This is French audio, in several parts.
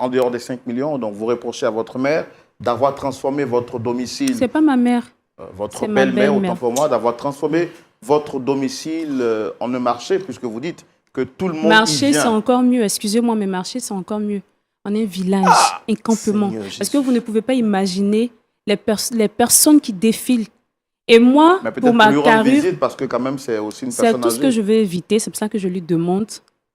en dehors des 5 millions. Donc, vous reprochez à votre mère d'avoir transformé votre domicile. C'est pas ma mère. Votre C'est ma belle-mère, autant belle-mère. pour moi, d'avoir transformé votre domicile en un marché, puisque vous dites que tout le monde y Marché, c'est vient. encore mieux. Excusez-moi, mais marché, c'est encore mieux. On est un village, un campement. Seigneur Parce que Jésus. vous ne pouvez pas imaginer les personnes qui défilent. Et moi, Mais pour peut-être pour ma lui rendre carrure, visite, parce que quand même, c'est aussi une c'est personne tout ce que âgée. je veux éviter. C'est pour ça que je lui demande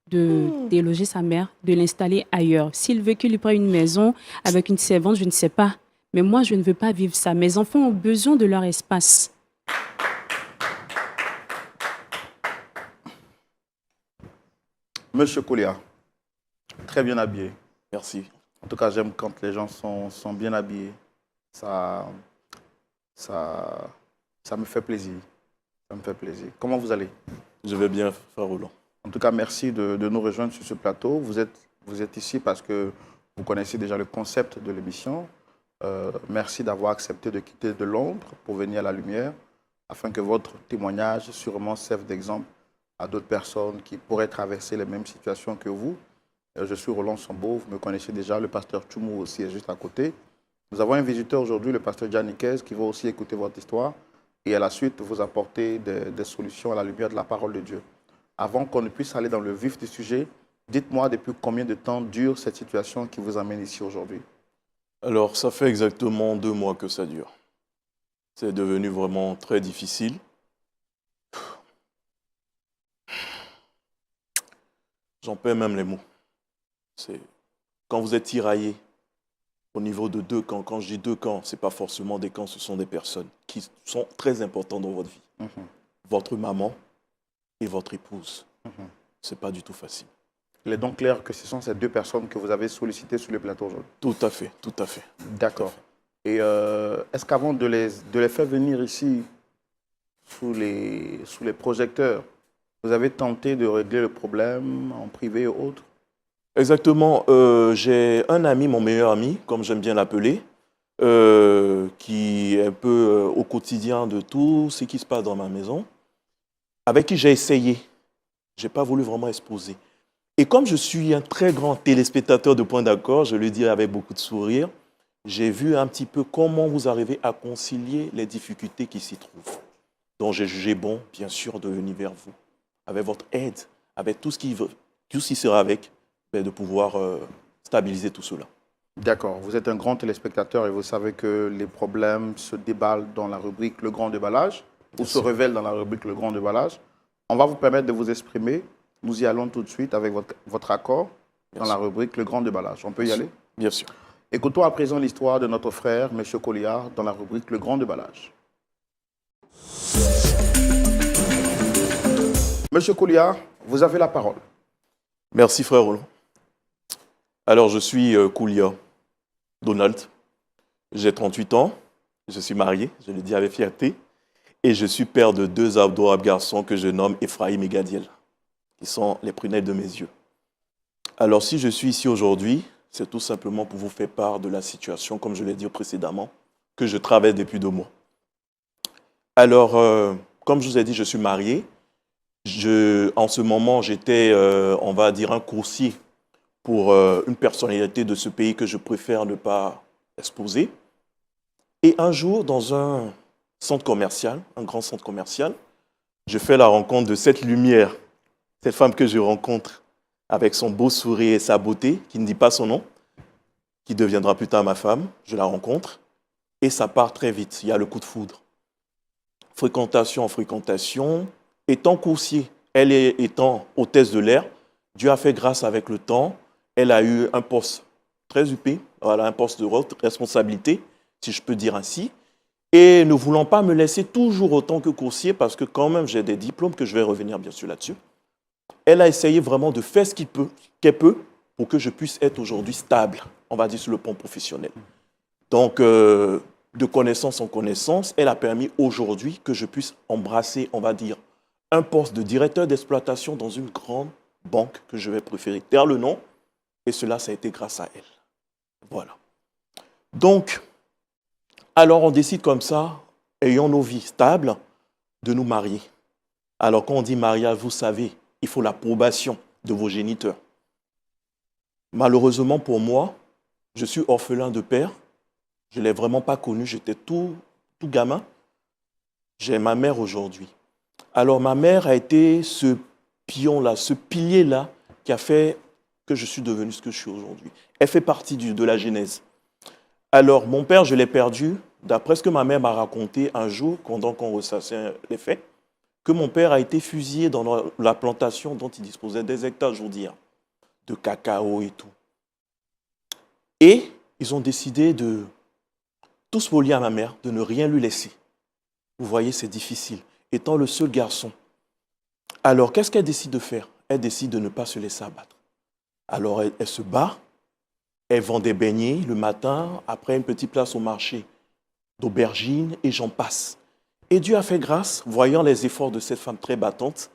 de déloger sa mère, de l'installer ailleurs. S'il veut qu'il lui prenne une maison avec une servante, je ne sais pas. Mais moi, je ne veux pas vivre ça. Mes enfants ont besoin de leur espace. Monsieur Koulia, très bien habillé. Merci. En tout cas, j'aime quand les gens sont bien habillés. Ça, ça, ça me fait plaisir. Ça me fait plaisir. Comment vous allez? Je vais bien, frère Roland. En tout cas, merci de nous rejoindre sur ce plateau. Vous êtes ici parce que vous connaissez déjà le concept de l'émission. Merci d'avoir accepté de quitter de l'ombre pour venir à la lumière, afin que votre témoignage sûrement serve d'exemple à d'autres personnes qui pourraient traverser les mêmes situations que vous. Je suis Roland Sambo, vous me connaissez déjà, le pasteur Tchoumou aussi est juste à côté. Nous avons un visiteur aujourd'hui, le pasteur Janikez, qui va aussi écouter votre histoire et à la suite vous apporter des solutions à la lumière de la parole de Dieu. Avant qu'on ne puisse aller dans le vif du sujet, dites-moi depuis combien de temps dure cette situation qui vous amène ici aujourd'hui? Alors, ça fait exactement 2 mois que ça dure. C'est devenu vraiment très difficile. J'en perds même les mots. Quand vous êtes tiraillé au niveau de 2 camps, quand je dis 2 camps, ce n'est pas forcément des camps, ce sont des personnes qui sont très importantes dans votre vie. Votre maman et votre épouse. Ce n'est pas du tout facile. Il est donc clair que ce sont ces 2 personnes que vous avez sollicitées sur le plateau aujourd'hui. Tout à fait, tout à fait. D'accord. Et est-ce qu'avant de les faire venir ici sous les projecteurs, vous avez tenté de régler le problème en privé ou autre? Exactement. J'ai un ami, mon meilleur ami, comme j'aime bien l'appeler, qui est un peu au quotidien de tout ce qui se passe dans ma maison, avec qui j'ai essayé. Je n'ai pas voulu vraiment exposer. Et comme je suis un très grand téléspectateur de Point d'accord, je le dis avec beaucoup de sourire, j'ai vu un petit peu comment vous arrivez à concilier les difficultés qui s'y trouvent. Donc j'ai jugé bon, bien sûr, de venir vers vous, avec votre aide, avec tout ce qui sera avec, de pouvoir stabiliser tout cela. D'accord. Vous êtes un grand téléspectateur et vous savez que les problèmes se déballent dans la rubrique Le Grand Déballage, ou se révèlent dans la rubrique Le Grand Déballage. On va vous permettre de vous exprimer. Nous y allons tout de suite avec votre accord dans la rubrique Le Grand Déballage. On peut y aller? Bien sûr. Écoutons à présent l'histoire de notre frère, M. Koulia, dans la rubrique Le Grand Déballage. M. Koulia, vous avez la parole. Merci, frère Roland. Alors, je suis Koulia Donald. J'ai 38 ans. Je suis marié, je le dis avec fierté. Et je suis père de 2 adorables garçons que je nomme Ephraïm et Gadiel, qui sont les prunelles de mes yeux. Alors, si je suis ici aujourd'hui, c'est tout simplement pour vous faire part de la situation, comme je l'ai dit précédemment, que je traverse depuis 2 mois. Alors, comme je vous ai dit, je suis marié. En ce moment, j'étais, on va dire, un coursier pour une personnalité de ce pays que je préfère ne pas exposer. Et un jour, dans un centre commercial, un grand centre commercial, je fais la rencontre de cette lumière, cette femme que je rencontre avec son beau sourire et sa beauté, qui ne dit pas son nom, qui deviendra plus tard ma femme. Je la rencontre et ça part très vite. Il y a le coup de foudre. Fréquentation en fréquentation. Étant coursier, elle étant hôtesse de l'air, Dieu a fait grâce avec le temps. Elle a eu un poste très huppé, voilà, un poste de responsabilité, si je peux dire ainsi. Et ne voulant pas me laisser toujours autant que coursier, parce que quand même j'ai des diplômes, que je vais revenir bien sûr là-dessus, elle a essayé vraiment de faire ce qu'elle peut pour que je puisse être aujourd'hui stable, on va dire sur le plan professionnel. Donc, de connaissance en connaissance, elle a permis aujourd'hui que je puisse embrasser, on va dire, un poste de directeur d'exploitation dans une grande banque que je vais préférer taire le nom. Et cela, ça a été grâce à elle. Voilà. Donc, alors on décide comme ça, ayant nos vies stables, de nous marier. Alors quand on dit mariage, vous savez, il faut l'approbation de vos géniteurs. Malheureusement pour moi, je suis orphelin de père. Je ne l'ai vraiment pas connu, j'étais tout gamin. J'ai ma mère aujourd'hui. Alors ma mère a été ce pion-là, ce pilier-là qui a fait que je suis devenu ce que je suis aujourd'hui. Elle fait partie de la genèse. Alors mon père, je l'ai perdu, d'après ce que ma mère m'a raconté un jour, pendant qu'on ressassait les faits, que mon père a été fusillé dans la plantation dont il disposait des hectares aujourd'hui, de cacao et tout. Et ils ont décidé de tout spolier à ma mère, de ne rien lui laisser. Vous voyez, c'est difficile, étant le seul garçon. Alors, qu'est-ce qu'elle décide de faire? Elle décide de ne pas se laisser abattre. Alors, elle se bat, elle vend des beignets le matin, après une petite place au marché d'aubergines, et j'en passe. Et Dieu a fait grâce, voyant les efforts de cette femme très battante,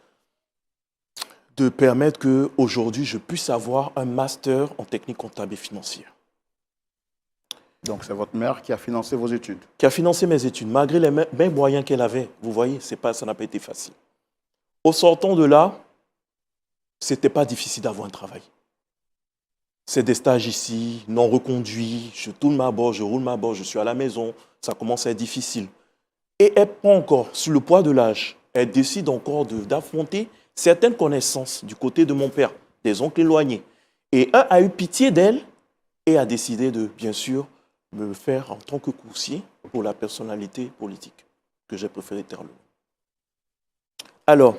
de permettre qu'aujourd'hui, je puisse avoir un master en technique comptable et financière. Donc, c'est votre mère qui a financé vos études? Qui a financé mes études, malgré les mêmes moyens qu'elle avait. Vous voyez, ça n'a pas été facile. Au sortant de là, ce n'était pas difficile d'avoir un travail. C'est des stages ici, non reconduits, je tourne ma bosse, je roule ma bosse, je suis à la maison, ça commence à être difficile. Et elle prend encore, sur le poids de l'âge, elle décide encore d'affronter certaines connaissances du côté de mon père, des oncles éloignés. Et un a eu pitié d'elle et a décidé de, bien sûr, me faire en tant que coursier pour la personnalité politique que j'ai préféré taire le nom. Alors,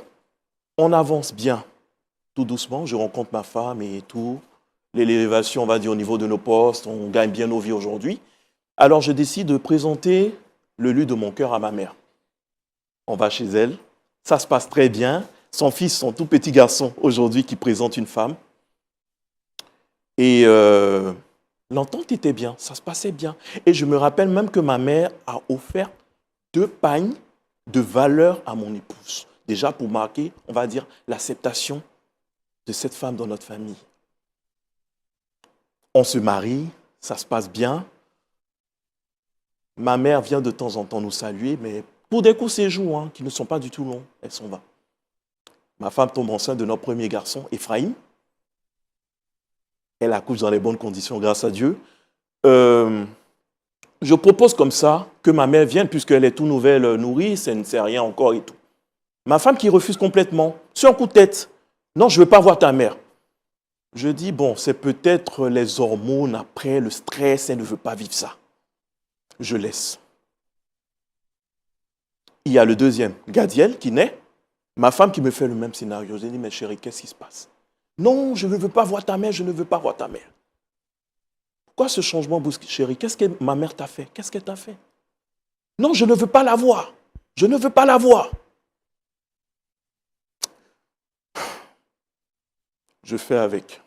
on avance bien, tout doucement, je rencontre ma femme et tout. L'élévation, on va dire, au niveau de nos postes, on gagne bien nos vies aujourd'hui. Alors, je décide de présenter le lieu de mon cœur à ma mère. On va chez elle, ça se passe très bien. Son fils, son tout petit garçon, aujourd'hui, qui présente une femme. Et l'entente était bien, ça se passait bien. Et je me rappelle même que ma mère a offert 2 pagnes de valeur à mon épouse. Déjà pour marquer, on va dire, l'acceptation de cette femme dans notre famille. On se marie, ça se passe bien. Ma mère vient de temps en temps nous saluer, mais pour des courts séjours qui ne sont pas du tout longs, elle s'en va. Ma femme tombe enceinte de notre premier garçon, Ephraim. Elle accouche dans les bonnes conditions, grâce à Dieu. Je propose comme ça que ma mère vienne, puisqu'elle est tout nouvelle nourrice, elle ne sait rien encore et tout. Ma femme qui refuse complètement, sur un coup de tête. Non, je ne veux pas voir ta mère. Je dis, bon, c'est peut-être les hormones après, le stress, elle ne veut pas vivre ça. Je laisse. Il y a le deuxième, Gadiel, qui naît. Ma femme qui me fait le même scénario. Je dis, mais chérie, qu'est-ce qui se passe? Non, je ne veux pas voir ta mère, je ne veux pas voir ta mère. Pourquoi ce changement brusque, chérie? Qu'est-ce que ma mère t'a fait? Qu'est-ce qu'elle t'a fait? Non, je ne veux pas la voir. Je ne veux pas la voir. Je fais avec.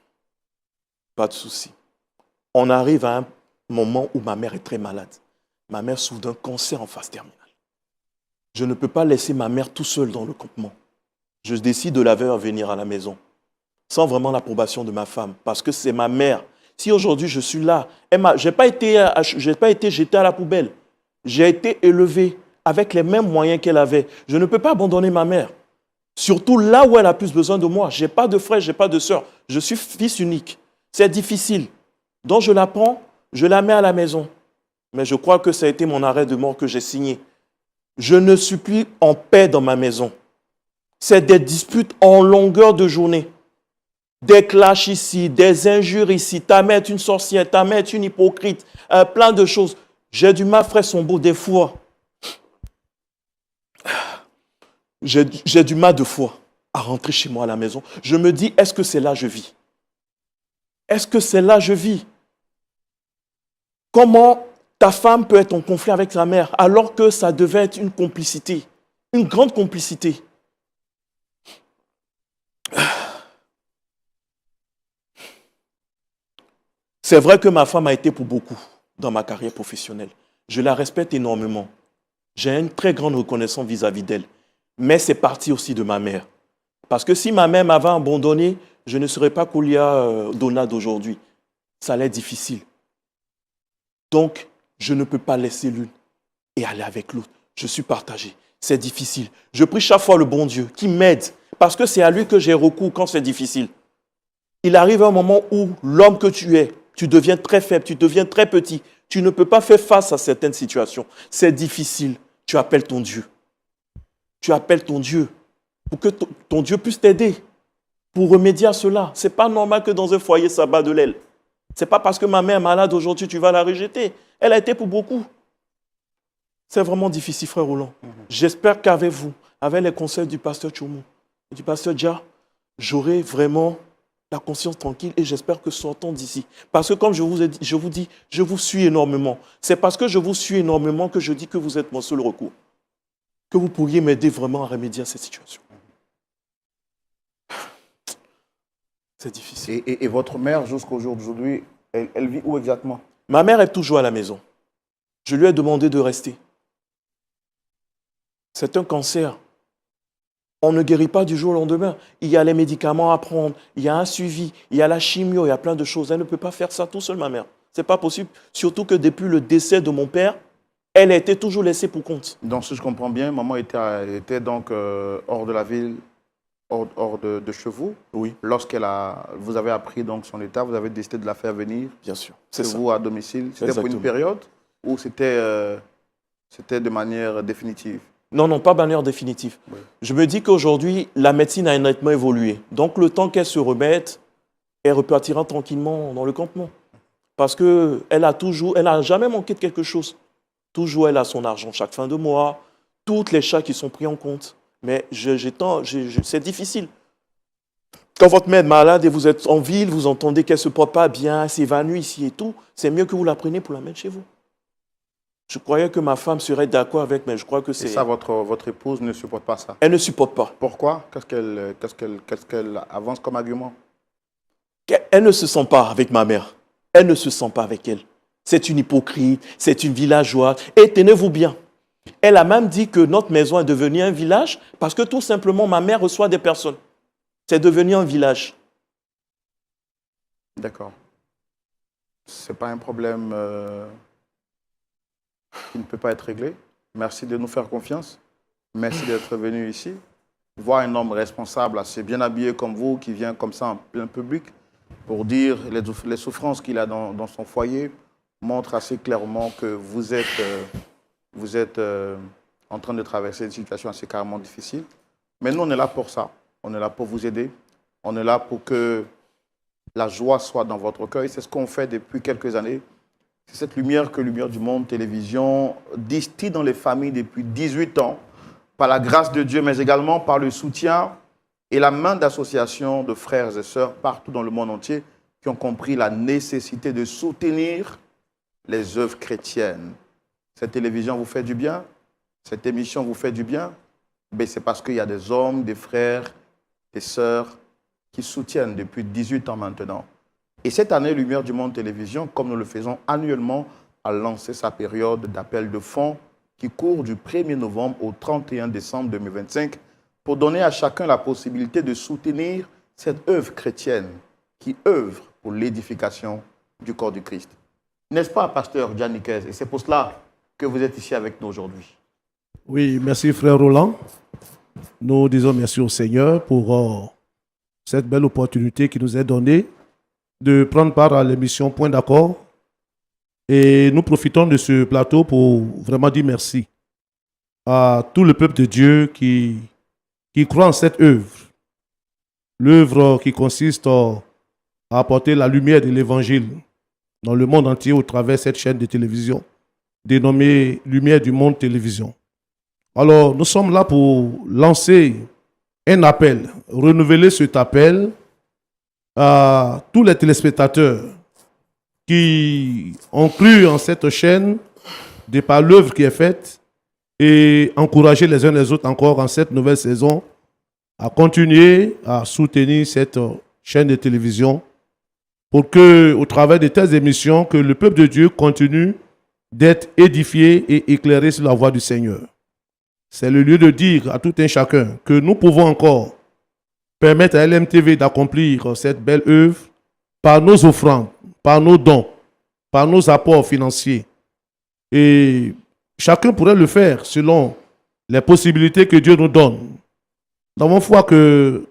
Pas de souci. On arrive à un moment où ma mère est très malade. Ma mère souffre d'un cancer en phase terminale. Je ne peux pas laisser ma mère tout seule dans le campement. Je décide de la faire venir à la maison, sans vraiment l'approbation de ma femme, parce que c'est ma mère. Si aujourd'hui je suis là, je n'ai pas été jeté à la poubelle. J'ai été élevé avec les mêmes moyens qu'elle avait. Je ne peux pas abandonner ma mère. Surtout là où elle a plus besoin de moi. Je n'ai pas de frère, je n'ai pas de sœur. Je suis fils unique. C'est difficile. Donc je la prends, je la mets à la maison. Mais je crois que ça a été mon arrêt de mort que j'ai signé. Je ne suis plus en paix dans ma maison. C'est des disputes en longueur de journée. Des clashs ici, des injures ici. Ta mère est une sorcière, ta mère est une hypocrite. Plein de choses. J'ai du mal, frère Sombo, des fois. J'ai du mal de fois à rentrer chez moi à la maison. Je me dis, est-ce que c'est là que je vis? Est-ce que c'est là que je vis? Comment ta femme peut être en conflit avec sa mère alors que ça devait être une complicité, une grande complicité? C'est vrai que ma femme a été pour beaucoup dans ma carrière professionnelle. Je la respecte énormément. J'ai une très grande reconnaissance vis-à-vis d'elle. Mais c'est parti aussi de ma mère. Parce que si ma mère m'avait abandonné, je ne serais pas Koulia Donald aujourd'hui. Ça allait être difficile. Donc, je ne peux pas laisser l'une et aller avec l'autre. Je suis partagé. C'est difficile. Je prie chaque fois le bon Dieu qui m'aide. Parce que c'est à lui que j'ai recours quand c'est difficile. il arrive un moment où l'homme que tu es, tu deviens très faible, tu deviens très petit. Tu ne peux pas faire face à certaines situations. C'est difficile. Tu appelles ton Dieu. Tu appelles ton Dieu pour que ton Dieu puisse t'aider pour remédier à cela. Ce n'est pas normal que dans un foyer, ça bat de l'aile. Ce n'est pas parce que ma mère est malade aujourd'hui, tu vas la rejeter. Elle a été pour beaucoup. C'est vraiment difficile, frère Roland. J'espère qu'avec vous, avec les conseils du pasteur Tchoumou et du pasteur Dja, j'aurai vraiment la conscience tranquille et j'espère que sortons d'ici. Parce que comme je vous dis, je vous suis énormément. C'est parce que je vous suis énormément que je dis que vous êtes mon seul recours. Que vous pourriez m'aider vraiment à remédier à cette situation. C'est difficile. Et votre mère, jusqu'au jour d'aujourd'hui, elle vit où exactement? Ma mère est toujours à la maison. Je lui ai demandé de rester. C'est un cancer. On ne guérit pas du jour au lendemain. Il y a les médicaments à prendre, il y a un suivi, il y a la chimio, il y a plein de choses. Elle ne peut pas faire ça tout seule, ma mère. Ce n'est pas possible. Surtout que depuis le décès de mon père, elle a été toujours laissée pour compte. Donc, si je comprends bien, maman était donc hors de la ville, hors de chez vous. Oui. Vous avez appris donc son état, vous avez décidé de la faire venir. Bien sûr. C'est vous à domicile. C'était pour une période ou c'était de manière définitive? Non, pas de manière définitive. Oui. Je me dis qu'aujourd'hui, la médecine a nettement évolué. Donc, le temps qu'elle se remette, elle repartira tranquillement dans le campement. Parce qu'elle n'a jamais manqué de quelque chose. Toujours, elle a son argent chaque fin de mois, toutes les charges qui sont prises en compte. Mais c'est difficile. Quand votre mère est malade et vous êtes en ville, vous entendez qu'elle ne se porte pas bien, elle s'évanouit ici et tout, c'est mieux que vous la preniez pour la mettre chez vous. Je croyais que ma femme serait d'accord avec, mais je crois que c'est... Et ça, votre épouse ne supporte pas ça? Elle ne supporte pas. Pourquoi? Qu'est-ce qu'elle avance comme argument? Elle ne se sent pas avec ma mère. Elle ne se sent pas avec elle. C'est une hypocrite, c'est une villageoise. Et tenez-vous bien, elle a même dit que notre maison est devenue un village parce que tout simplement, ma mère reçoit des personnes. C'est devenu un village. D'accord. Ce n'est pas un problème qui ne peut pas être réglé. Merci de nous faire confiance. Merci d'être venu ici. Voir un homme responsable, assez bien habillé comme vous, qui vient comme ça en plein public, pour dire les souffrances qu'il a dans son foyer, montre assez clairement que vous êtes en train de traverser une situation assez carrément difficile. Mais nous, on est là pour ça. On est là pour vous aider. On est là pour que la joie soit dans votre cœur. Et c'est ce qu'on fait depuis quelques années. C'est cette lumière que Lumière du Monde Télévision distille dans les familles depuis 18 ans, par la grâce de Dieu, mais également par le soutien et la main d'associations de frères et sœurs partout dans le monde entier qui ont compris la nécessité de soutenir les œuvres chrétiennes. Cette télévision vous fait du bien? Cette émission vous fait du bien? Ben, c'est parce qu'il y a des hommes, des frères, des sœurs qui soutiennent depuis 18 ans maintenant. Et cette année, Lumière du Monde Télévision, comme nous le faisons annuellement, a lancé sa période d'appel de fonds qui court du 1er novembre au 31 décembre 2025 pour donner à chacun la possibilité de soutenir cette œuvre chrétienne qui œuvre pour l'édification du corps du Christ. N'est-ce pas, pasteur Gianniquez? Et c'est pour cela que vous êtes ici avec nous aujourd'hui. Oui, merci frère Roland. Nous disons merci au Seigneur pour cette belle opportunité qui nous est donnée de prendre part à l'émission Point d'accord. Et nous profitons de ce plateau pour vraiment dire merci à tout le peuple de Dieu qui croit en cette œuvre. L'œuvre qui consiste à apporter la lumière de l'Évangile dans le monde entier au travers de cette chaîne de télévision dénommée Lumière du Monde Télévision. Alors, nous sommes là pour lancer un appel, renouveler cet appel à tous les téléspectateurs qui ont cru en cette chaîne de par l'œuvre qui est faite et encourager les uns les autres encore en cette nouvelle saison à continuer à soutenir cette chaîne de télévision pour que, au travers de telles émissions, que le peuple de Dieu continue d'être édifié et éclairé sur la voie du Seigneur. C'est le lieu de dire à tout un chacun que nous pouvons encore permettre à LMTV d'accomplir cette belle œuvre par nos offrandes, par nos dons, par nos apports financiers. Et chacun pourrait le faire selon les possibilités que Dieu nous donne. Nous avons foi que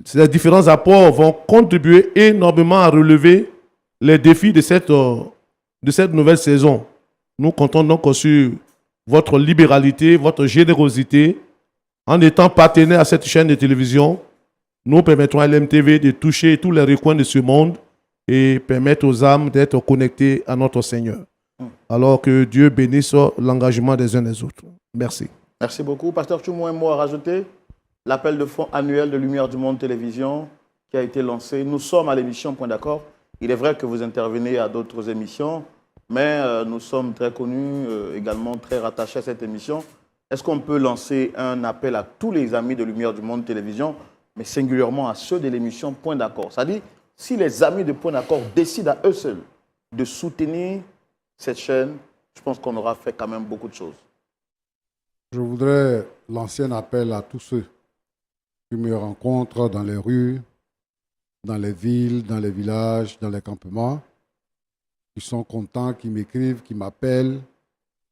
ces différents apports vont contribuer énormément à relever les défis de cette nouvelle saison. Nous comptons donc sur votre libéralité, votre générosité. En étant partenaire à cette chaîne de télévision, nous permettrons à LMTV de toucher tous les recoins de ce monde et permettre aux âmes d'être connectées à notre Seigneur. Alors que Dieu bénisse l'engagement des uns des autres. Merci. Merci beaucoup. Pasteur Tchoumou, un mot à rajouter? L'appel de fonds annuel de Lumière du Monde Télévision qui a été lancé. Nous sommes à l'émission Point d'accord. Il est vrai que vous intervenez à d'autres émissions, mais nous sommes très connus, également très rattachés à cette émission. Est-ce qu'on peut lancer un appel à tous les amis de Lumière du Monde Télévision, mais singulièrement à ceux de l'émission Point d'accord? C'est-à-dire, si les amis de Point d'accord décident à eux seuls de soutenir cette chaîne, je pense qu'on aura fait quand même beaucoup de choses. Je voudrais lancer un appel à tous ceux qui me rencontrent dans les rues, dans les villes, dans les villages, dans les campements, qui sont contents, qui m'écrivent, qui m'appellent,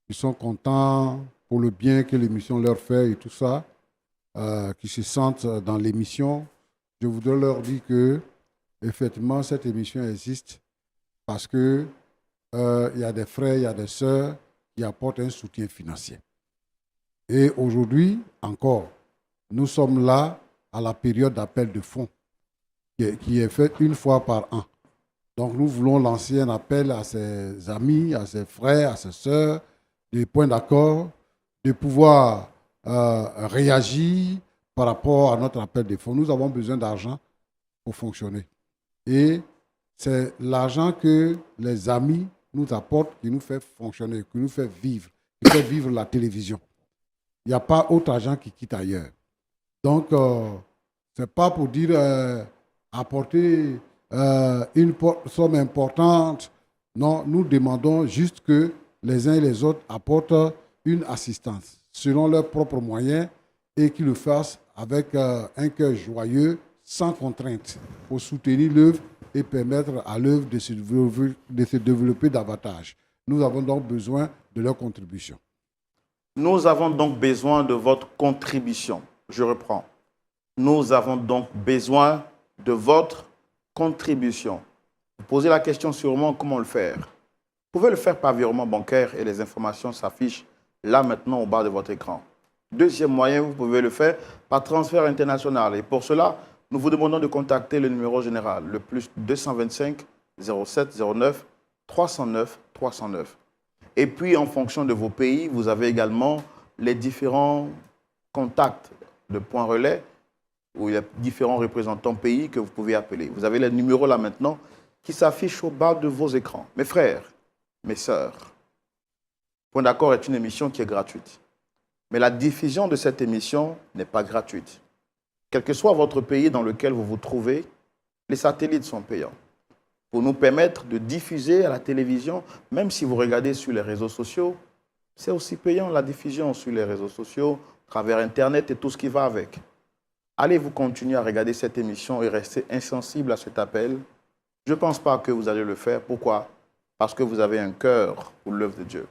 qui sont contents pour le bien que l'émission leur fait et tout ça, qui se sentent dans l'émission. Je voudrais leur dire que, effectivement, cette émission existe parce que il y a des frères, il y a des sœurs qui apportent un soutien financier. Et aujourd'hui, encore, nous sommes là à la période d'appel de fonds qui est faite une fois par an. Donc, nous voulons lancer un appel à ses amis, à ses frères, à ses sœurs, des points d'accord, de pouvoir réagir par rapport à notre appel de fonds. Nous avons besoin d'argent pour fonctionner. Et c'est l'argent que les amis nous apportent qui nous fait fonctionner, qui nous fait vivre, qui fait vivre la télévision. Il n'y a pas autre argent qui quitte ailleurs. Donc, ce n'est pas pour dire apporter une somme importante. Non, nous demandons juste que les uns et les autres apportent une assistance selon leurs propres moyens et qu'ils le fassent avec un cœur joyeux, sans contrainte, pour soutenir l'œuvre et permettre à l'œuvre de se développer davantage. Nous avons donc besoin de leur contribution. Nous avons donc besoin de votre contribution. Je reprends. Nous avons donc besoin de votre contribution. Vous posez la question sûrement comment le faire. Vous pouvez le faire par virement bancaire et les informations s'affichent là maintenant au bas de votre écran. Deuxième moyen, vous pouvez le faire par transfert international. Et pour cela, nous vous demandons de contacter le numéro général, le plus 225 07 09 309 309. Et puis, en fonction de vos pays, vous avez également les différents contacts de points relais où il y a différents représentants pays que vous pouvez appeler. Vous avez les numéros là maintenant qui s'affichent au bas de vos écrans. Mes frères, mes sœurs, Point d'accord est une émission qui est gratuite. Mais la diffusion de cette émission n'est pas gratuite. Quel que soit votre pays dans lequel vous vous trouvez, les satellites sont payants. Pour nous permettre de diffuser à la télévision, même si vous regardez sur les réseaux sociaux, c'est aussi payant la diffusion sur les réseaux sociaux, à travers Internet et tout ce qui va avec. Allez-vous continuer à regarder cette émission et rester insensible à cet appel? Je ne pense pas que vous allez le faire. Pourquoi? Parce que vous avez un cœur pour l'œuvre de Dieu.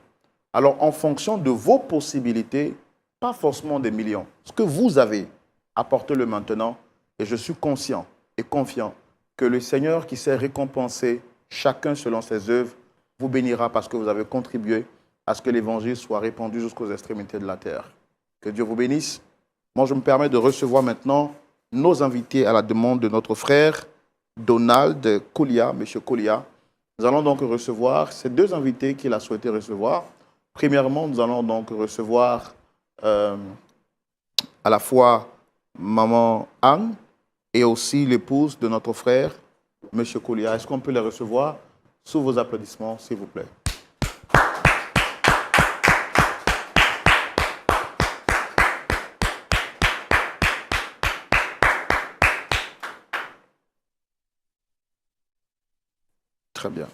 Alors, en fonction de vos possibilités, pas forcément des millions, ce que vous avez, apportez-le maintenant. Et je suis conscient et confiant que le Seigneur qui sait récompenser chacun selon ses œuvres vous bénira parce que vous avez contribué à ce que l'évangile soit répandu jusqu'aux extrémités de la terre. Que Dieu vous bénisse. Moi, je me permets de recevoir maintenant nos invités à la demande de notre frère Donald Koulia, M. Koulia. Nous allons donc recevoir ces deux invités qu'il a souhaité recevoir. Premièrement, nous allons donc recevoir à la fois Maman Anne et aussi l'épouse de notre frère, M. Koulia. Est-ce qu'on peut les recevoir sous vos applaudissements, s'il vous plaît? Très bien.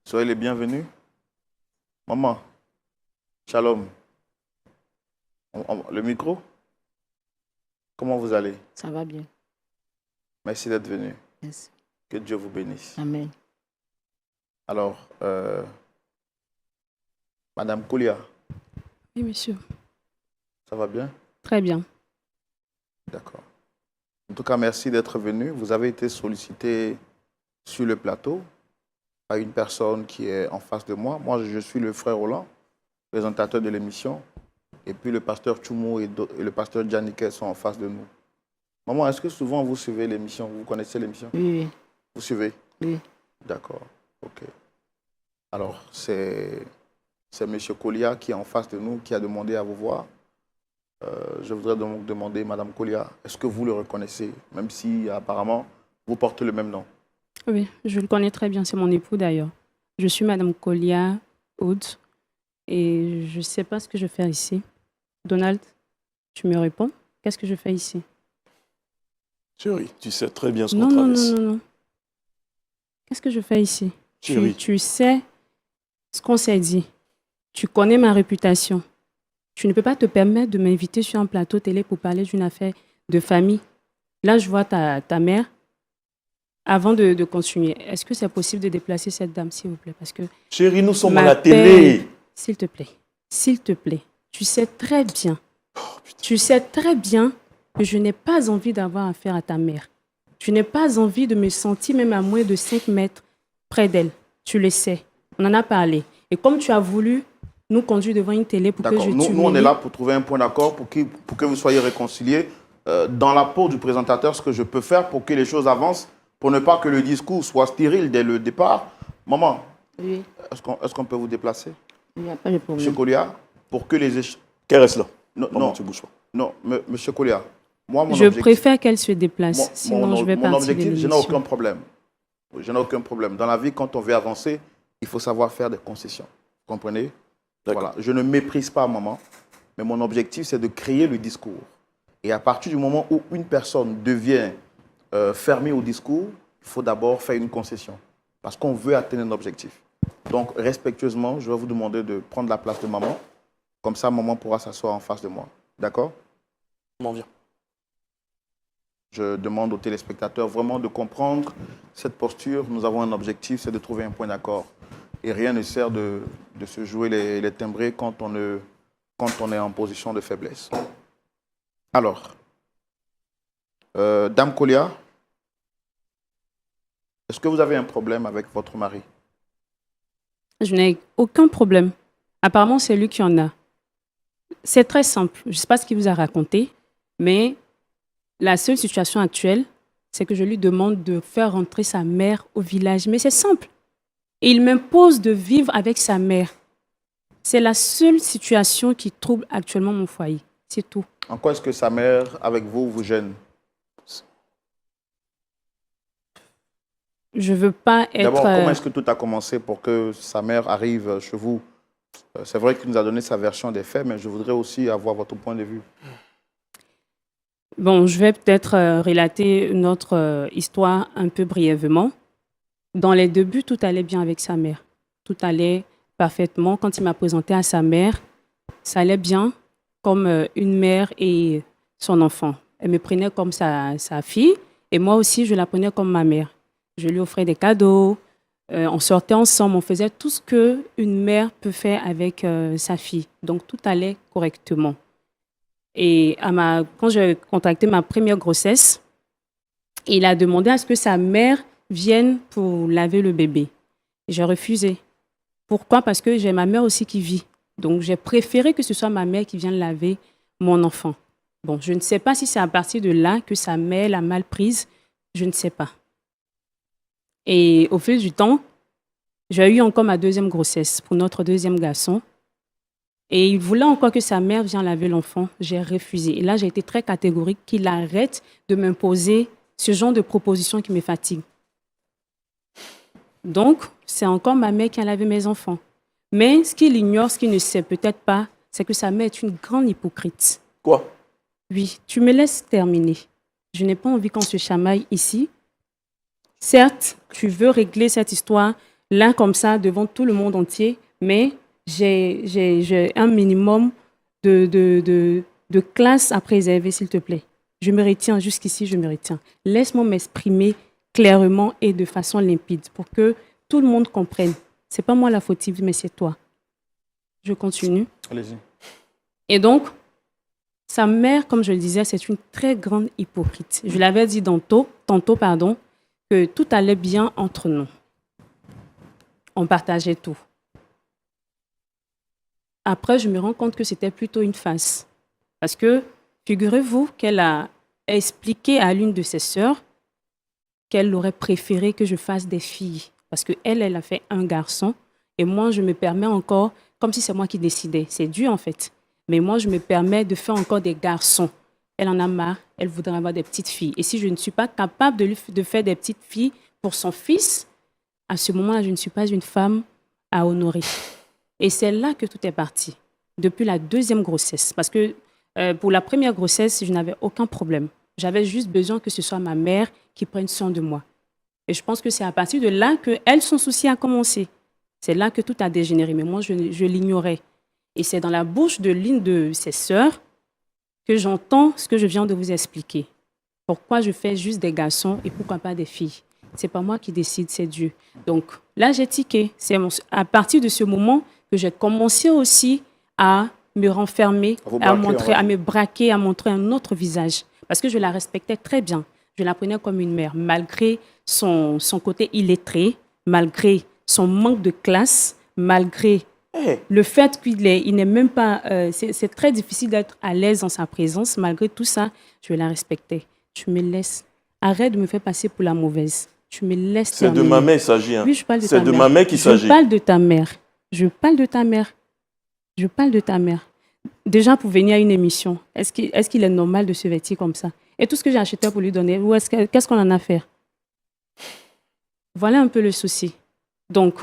Soyez les bienvenus. Maman, shalom. Le micro? Comment vous allez? Ça va bien. Merci d'être venu. Merci. Que Dieu vous bénisse. Amen. Alors, Madame Koulia, Oui, monsieur. ça va bien? Très bien. D'accord. En tout cas, merci d'être venu. Vous avez été sollicité sur le plateau par une personne qui est en face de moi. Moi, je suis le frère Roland, présentateur de l'émission. Et puis le pasteur Tchoumou et le pasteur Djaniké sont en face de nous. Maman, est-ce que souvent vous suivez l'émission? Vous connaissez l'émission? Oui, Vous suivez? oui. D'accord. OK. Alors, c'est M. Kolia qui est en face de nous, qui a demandé à vous voir. Je voudrais donc demander, Madame Kolia, est-ce que vous le reconnaissez, même si apparemment vous portez le même nom? Oui, je le connais très bien, c'est mon époux d'ailleurs. Je suis Madame Kolia Aude et je ne sais pas ce que je fais ici. Donald, tu me réponds? Qu'est-ce que je fais ici? Chérie, tu sais très bien ce qu'on Non, non, traverse. non, non, non. Qu'est-ce que je fais ici? Chérie. Tu sais ce qu'on s'est dit. Tu connais ma réputation. Tu ne peux pas te permettre de m'inviter sur un plateau télé pour parler d'une affaire de famille. Là, je vois ta mère. Avant de continuer, est-ce que c'est possible de déplacer cette dame, s'il vous plaît? Parce que Chérie, nous sommes à ma la télé. s'il te plaît, tu sais très bien, Oh, putain. tu sais très bien que je n'ai pas envie d'avoir affaire à ta mère. Tu n'as pas envie de me sentir même à moins de 5 mètres près d'elle. Tu le sais. On en a parlé. Et comme tu as voulu nous conduire devant une télé pour que D'accord. je Nous, on est t'humilie, là pour trouver un point d'accord, pour que vous soyez réconciliés. Dans la peau du présentateur, ce que je peux faire pour que les choses avancent, pour ne pas que le discours soit stérile dès le départ. Maman, Oui, est-ce qu'on peut vous déplacer? il n'y a pas de Monsieur problème. Kolia, pour que les échanges... Qu'elle reste là. Non, Maman, non, tu bouges pas. non, Monsieur Kolia, moi, mon je objectif... préfère qu'elle se déplace. Sinon, je vais mon partir de objectif, je n'ai aucun l'émission. problème. Je n'ai aucun problème. Dans la vie, quand on veut avancer, il faut savoir faire des concessions. Vous comprenez? D'accord. Voilà. Je ne méprise pas maman, mais mon objectif, c'est de créer le discours. Et à partir du moment où une personne devient fermée au discours, il faut d'abord faire une concession. Parce qu'on veut atteindre un objectif. Donc, respectueusement, je vais vous demander de prendre la place de maman. Comme ça, maman pourra s'asseoir en face de moi. D'accord? Maman, viens. Je demande aux téléspectateurs vraiment de comprendre cette posture. Nous avons un objectif, c'est de trouver un point d'accord. Et rien ne sert de se jouer les timbrés quand on est en position de faiblesse. Alors, Dame Kolia, est-ce que vous avez un problème avec votre mari? Je n'ai aucun problème. Apparemment, c'est lui qui en a. C'est très simple. Je ne sais pas ce qu'il vous a raconté, mais la seule situation actuelle, c'est que je lui demande de faire rentrer sa mère au village. Mais c'est simple. Et il m'impose de vivre avec sa mère. C'est la seule situation qui trouble actuellement mon foyer. C'est tout. En quoi est-ce que sa mère, avec vous gêne? Je ne veux pas être... D'abord, comment est-ce que tout a commencé pour que sa mère arrive chez vous? C'est vrai qu'il nous a donné sa version des faits, mais je voudrais aussi avoir votre point de vue. Bon, je vais peut-être relater notre histoire un peu brièvement. Dans les débuts, tout allait bien avec sa mère. Tout allait parfaitement. Quand il m'a présenté à sa mère, ça allait bien, comme une mère et son enfant. Elle me prenait comme sa fille et moi aussi, je la prenais comme ma mère. Je lui offrais des cadeaux, on sortait ensemble, on faisait tout ce qu'une mère peut faire avec sa fille. Donc, tout allait correctement. Et quand j'ai contracté ma première grossesse, il a demandé à ce que sa mère vienne pour laver le bébé. J'ai refusé. Pourquoi? Parce que j'ai ma mère aussi qui vit. Donc, j'ai préféré que ce soit ma mère qui vienne laver mon enfant. Bon, je ne sais pas si c'est à partir de là que sa mère l'a mal prise. Je ne sais pas. Et au fil du temps, j'ai eu encore ma deuxième grossesse pour notre deuxième garçon. Et il voulait encore que sa mère vienne laver l'enfant. J'ai refusé. Et là, j'ai été très catégorique qu'il arrête de m'imposer ce genre de proposition qui me fatigue. Donc, c'est encore ma mère qui a lavé mes enfants. Mais ce qu'il ignore, ce qu'il ne sait peut-être pas, c'est que sa mère est une grande hypocrite. Quoi? Oui, tu me laisses terminer. Je n'ai pas envie qu'on se chamaille ici. Certes, tu veux régler cette histoire là comme ça devant tout le monde entier, mais j'ai un minimum de classe à préserver, s'il te plaît. Je me retiens, jusqu'ici, je me retiens. Laisse-moi m'exprimer clairement et de façon limpide pour que tout le monde comprenne. Ce n'est pas moi la fautive, mais c'est toi. Je continue. Allez-y. Et donc, Sa mère, comme je le disais, c'est une très grande hypocrite. Je l'avais dit tantôt, que tout allait bien entre nous. On partageait tout. Après, je me rends compte que c'était plutôt une farce. Parce que, figurez-vous qu'elle a expliqué à l'une de ses sœurs qu'elle aurait préféré que je fasse des filles. Parce qu'elle, elle a fait un garçon. Et moi, je me permets encore, comme si c'est moi qui décidais. C'est Dieu, en fait. Mais moi, je me permets de faire encore des garçons. Elle en a marre. Elle voudrait avoir des petites filles. Et si je ne suis pas capable de faire des petites filles pour son fils, à ce moment-là, je ne suis pas une femme à honorer. Et c'est là que tout est parti. Depuis la deuxième grossesse. Parce que pour la première grossesse, je n'avais aucun problème. J'avais juste besoin que ce soit ma mère qui prenne soin de moi. Et je pense que c'est à partir de là que elle, son souci a commencé. C'est là que tout a dégénéré. Mais moi, je l'ignorais. Et c'est dans la bouche de l'une de ses sœurs que j'entends ce que je viens de vous expliquer. Pourquoi je fais juste des garçons et pourquoi pas des filles? C'est pas moi qui décide, c'est Dieu. Donc là, j'ai tiqué. C'est à partir de ce moment que j'ai commencé aussi à me renfermer, à me braquer, à montrer un autre visage. Parce que je la respectais très bien. Je la prenais comme une mère, malgré son côté illettré, malgré son manque de classe, malgré le fait qu'il n'est même pas... c'est très difficile d'être à l'aise en sa présence. Malgré tout ça, je la respectais. Tu me laisses. Arrête de me faire passer pour la mauvaise. Tu me laisses terminer. C'est de ma mère qu'il s'agit. Hein. Oui, je parle de ta mère. C'est de ma mère qu'il s'agit. Je parle de ta mère. Je parle de ta mère. Je parle de ta mère. Déjà, pour venir à une émission, est-ce qu'il est normal de se vêtir comme ça? Et tout ce que j'ai acheté pour lui donner, qu'est-ce qu'on en a fait? Voilà un peu le souci. Donc,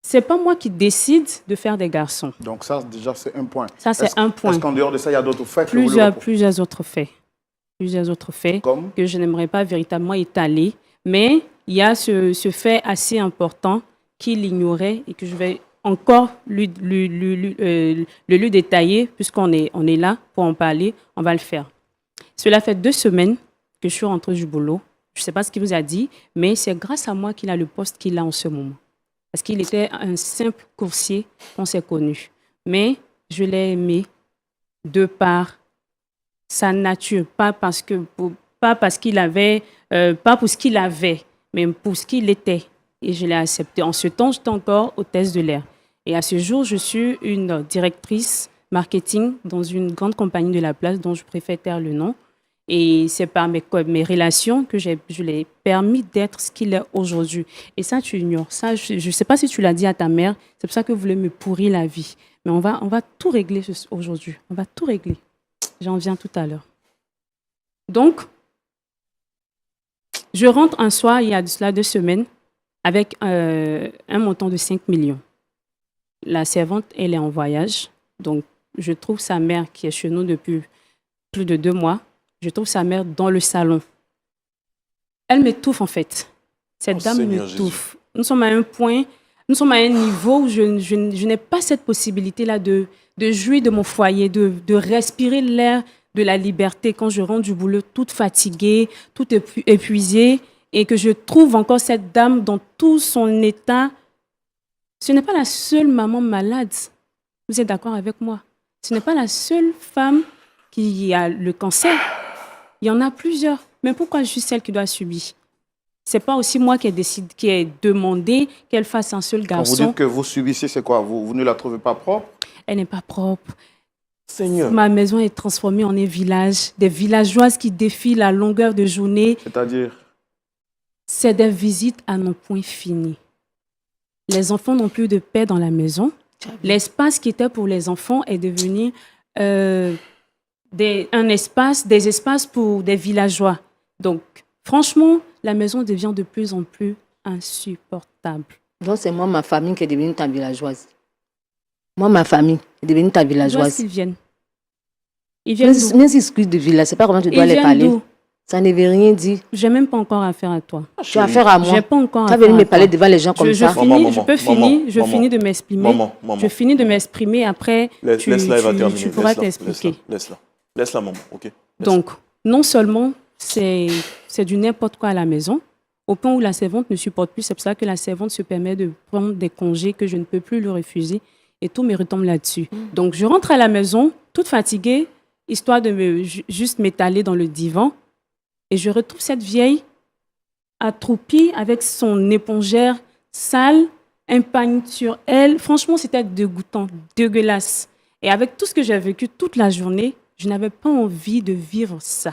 c'est pas moi qui décide de faire des garçons. Donc ça, déjà, c'est un point. Ça, c'est un point. Est-ce qu'en dehors de ça, il y a d'autres faits Plusieurs autres faits. Plusieurs autres faits que je n'aimerais pas véritablement étaler. Mais il y a ce fait assez important qu'il ignorait et que je vais encore le lui détailler, puisqu'on est là pour en parler, on va le faire. Cela fait 2 semaines que je suis rentrée du boulot. Je ne sais pas ce qu'il vous a dit, mais c'est grâce à moi qu'il a le poste qu'il a en ce moment. Parce qu'il était un simple coursier qu'on s'est connu. Mais je l'ai aimé de par sa nature, pas pour ce qu'il avait, mais pour ce qu'il était. Et je l'ai accepté. En ce temps, j'étais encore hôtesse de l'air. Et à ce jour, je suis une directrice marketing dans une grande compagnie de la place dont je préfère taire le nom. Et c'est par mes relations que je l'ai permis d'être ce qu'il est aujourd'hui. Et ça, tu ignores. Ça, je ne sais pas si tu l'as dit à ta mère. C'est pour ça que vous voulez me pourrir la vie. Mais on va tout régler aujourd'hui. On va tout régler. J'en viens tout à l'heure. Donc, je rentre un soir, il y a de cela 2 semaines, avec un montant de 5 millions. La servante, elle est en voyage. Donc, je trouve sa mère qui est chez nous depuis plus de 2 mois. Je trouve sa mère dans le salon. Elle m'étouffe, en fait. Cette dame m'étouffe. Nous sommes à un point, nous sommes à un niveau où je n'ai pas cette possibilité-là de jouir de mon foyer, de respirer l'air de la liberté quand je rentre du boulot toute fatiguée, toute épuisée, et que je trouve encore cette dame dans tout son état. Ce n'est pas la seule maman malade. Vous êtes d'accord avec moi? Ce n'est pas la seule femme qui a le cancer. Il y en a plusieurs. Mais pourquoi je suis celle qui doit subir? Ce n'est pas aussi moi qui ai demandé qu'elle fasse un seul garçon. Quand vous dites que vous subissez, c'est quoi? Vous ne la trouvez pas propre? Elle n'est pas propre. Seigneur. Ma maison est transformée en un village. Des villageoises qui défilent à longueur de journée. C'est-à-dire? C'est des visites à non point fini. Les enfants n'ont plus de paix dans la maison. L'espace qui était pour les enfants est devenu des espaces pour des villageois. Donc, franchement, la maison devient de plus en plus insupportable. Donc, c'est moi, ma famille, qui est devenue ta villageoise. Moi, ma famille est devenue ta villageoise. D'où est-ce qu'ils viennent? Ils viennent d'où? Même s'ils excluent de village, c'est pas comment tu dois les parler. Ça ne veut rien dire. J'ai même pas encore affaire à toi. Tu as affaire à moi. J'ai pas encore tu as venu me parler devant les gens comme ça. Je finis de m'exprimer. Je finis de m'exprimer. Après, tu pourras t'expliquer. Laisse-la, maman. Okay. Donc, non seulement c'est du n'importe quoi à la maison, au point où la servante ne supporte plus. C'est pour ça que la servante se permet de prendre des congés que je ne peux plus lui refuser. et tout me retombe là-dessus. Donc, je rentre à la maison, toute fatiguée, histoire de juste m'étaler dans le divan. Et je retrouve cette vieille accroupie avec son épongère sale, un pagne sur elle. Franchement, c'était dégoûtant, dégueulasse. Et avec tout ce que j'ai vécu toute la journée, je n'avais pas envie de vivre ça.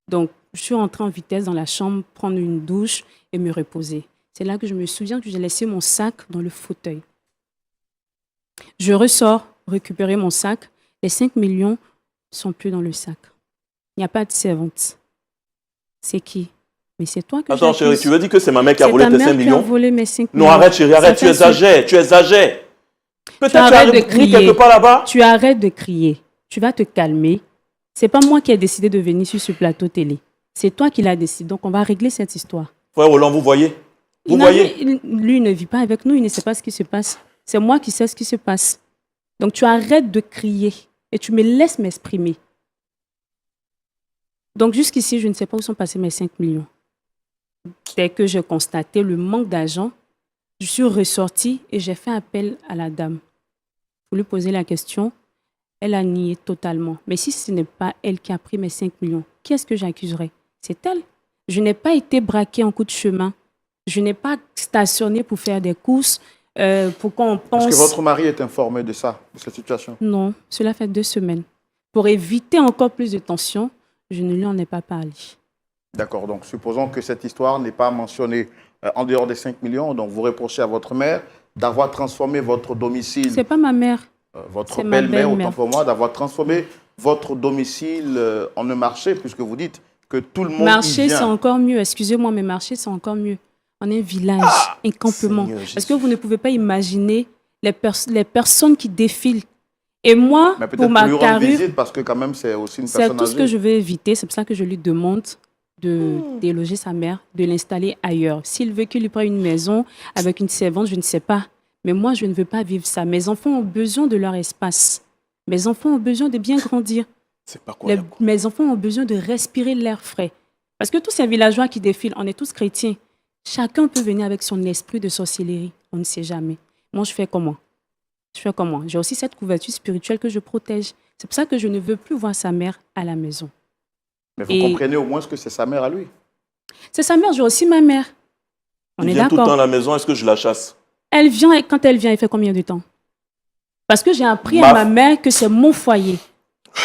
Donc, je suis rentrée en vitesse dans la chambre, prendre une douche et me reposer. C'est là que je me souviens que j'ai laissé mon sac dans le fauteuil. Je ressors, récupérer mon sac. Les 5 millions ne sont plus dans le sac. Il n'y a pas de servante. C'est qui? Mais c'est toi que Attends, chérie, tu veux dire que c'est ma mère qui a c'est volé ta tes mère 5 qui a millions? volé mes 5 millions. Non, arrête, chérie, arrête, Ça tu exagères, tu exagères. Peut-être tu as arrêtes de pris crier. quelque part là-bas. Tu arrêtes de crier. Tu vas te calmer. C'est pas moi qui ai décidé de venir sur ce plateau télé. C'est toi qui l'as décidé. Donc, on va régler cette histoire. Frère Roland, vous voyez? Vous Il voyez? lui, il ne vit pas avec nous. Il ne sait pas ce qui se passe. C'est moi qui sais ce qui se passe. Donc, tu arrêtes de crier et tu me laisses m'exprimer. Donc, jusqu'ici, je ne sais pas où sont passés mes 5 millions. Dès que j'ai constaté le manque d'argent, je suis ressortie et j'ai fait appel à la dame. Pour lui poser la question, elle a nié totalement. Mais si ce n'est pas elle qui a pris mes 5 millions, qui est-ce que j'accuserais? C'est elle. Je n'ai pas été braquée en coup de chemin. Je n'ai pas stationné pour faire des courses, pour qu'on pense... Est-ce que votre mari est informé de ça, de cette situation? Non, cela fait 2 semaines. Pour éviter encore plus de tension, je ne lui en ai pas parlé. D'accord, donc supposons que cette histoire n'est pas mentionnée en dehors des 5 millions. Donc vous reprochez à votre mère d'avoir transformé votre domicile... C'est pas ma mère. Votre C'est ma belle-mère, belle-mère. autant pour moi, d'avoir transformé votre domicile en un marché, puisque vous dites que tout le monde Marché, y c'est vient. encore mieux. Excusez-moi, mais marché, c'est encore mieux. On est un village, un campement. Seigneur Parce que Jésus. vous ne pouvez pas imaginer les personnes qui défilent. Et moi, Mais peut-être pour ma lui rendre carrure, visite, parce que quand même, c'est aussi une c'est personne tout ce âgée. que je veux éviter. C'est pour ça que je lui demande de déloger sa mère, de l'installer ailleurs. S'il veut qu'il lui prenne une maison avec une servante, je ne sais pas. Mais moi, je ne veux pas vivre ça. Mes enfants ont besoin de leur espace. Mes enfants ont besoin de bien grandir. C'est pas quoi, Mes enfants ont besoin de respirer l'air frais. Parce que tous ces villageois qui défilent, on est tous chrétiens. Chacun peut venir avec son esprit de sorcellerie. On ne sait jamais. Moi, je fais comment? Je fais comment? J'ai aussi cette couverture spirituelle que je protège. C'est pour ça que je ne veux plus voir sa mère à la maison. Mais vous Et- comprenez au moins que c'est sa mère à lui. C'est sa mère, j'ai aussi ma mère. On Il est vient tout le temps à d'accord. la maison, est-ce que je la chasse? Elle vient, et quand elle vient, elle fait combien de temps? Parce que j'ai appris Ma- à ma mère que c'est mon foyer.